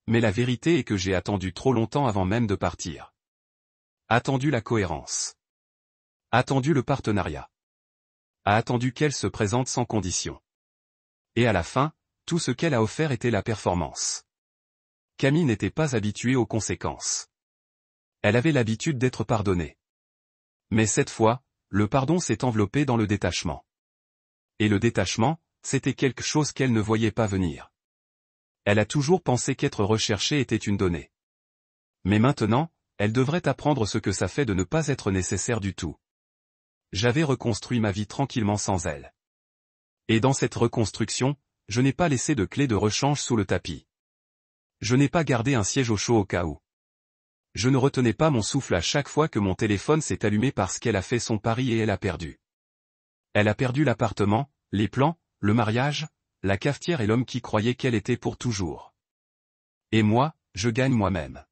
Mais la vérité est que j'ai attendu trop longtemps avant même de partir. Attendu la cohérence. Attendu le partenariat. A attendu qu'elle se présente sans condition. Et à la fin, tout ce qu'elle a offert était la performance. Camille n'était pas habituée aux conséquences. Elle avait l'habitude d'être pardonnée. Mais cette fois, le pardon s'est enveloppé dans le détachement. Et le détachement, c'était quelque chose qu'elle ne voyait pas venir. Elle a toujours pensé qu'être recherchée était une donnée. Mais maintenant, elle devrait apprendre ce que ça fait de ne pas être nécessaire du tout. J'avais reconstruit ma vie tranquillement sans elle. Et dans cette reconstruction, je n'ai pas laissé de clé de rechange sous le tapis. Je n'ai pas gardé un siège au chaud au cas où. Je ne retenais pas mon souffle à chaque fois que mon téléphone s'est allumé parce qu'elle a fait son pari et elle a perdu. Elle a perdu l'appartement, les plans, le mariage, la cafetière et l'homme qui croyait qu'elle était pour toujours. Et moi, je gagne moi-même.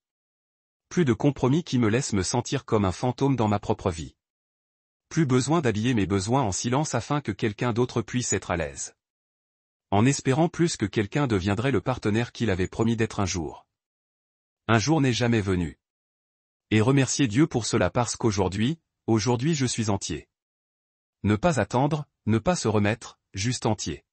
Plus de compromis qui me laissent me sentir comme un fantôme dans ma propre vie. Plus besoin d'habiller mes besoins en silence afin que quelqu'un d'autre puisse être à l'aise. En espérant plus que quelqu'un deviendrait le partenaire qu'il avait promis d'être un jour. Un jour n'est jamais venu. Et remercier Dieu pour cela parce qu'aujourd'hui, je suis entier. Ne pas attendre, ne pas se remettre, juste entier.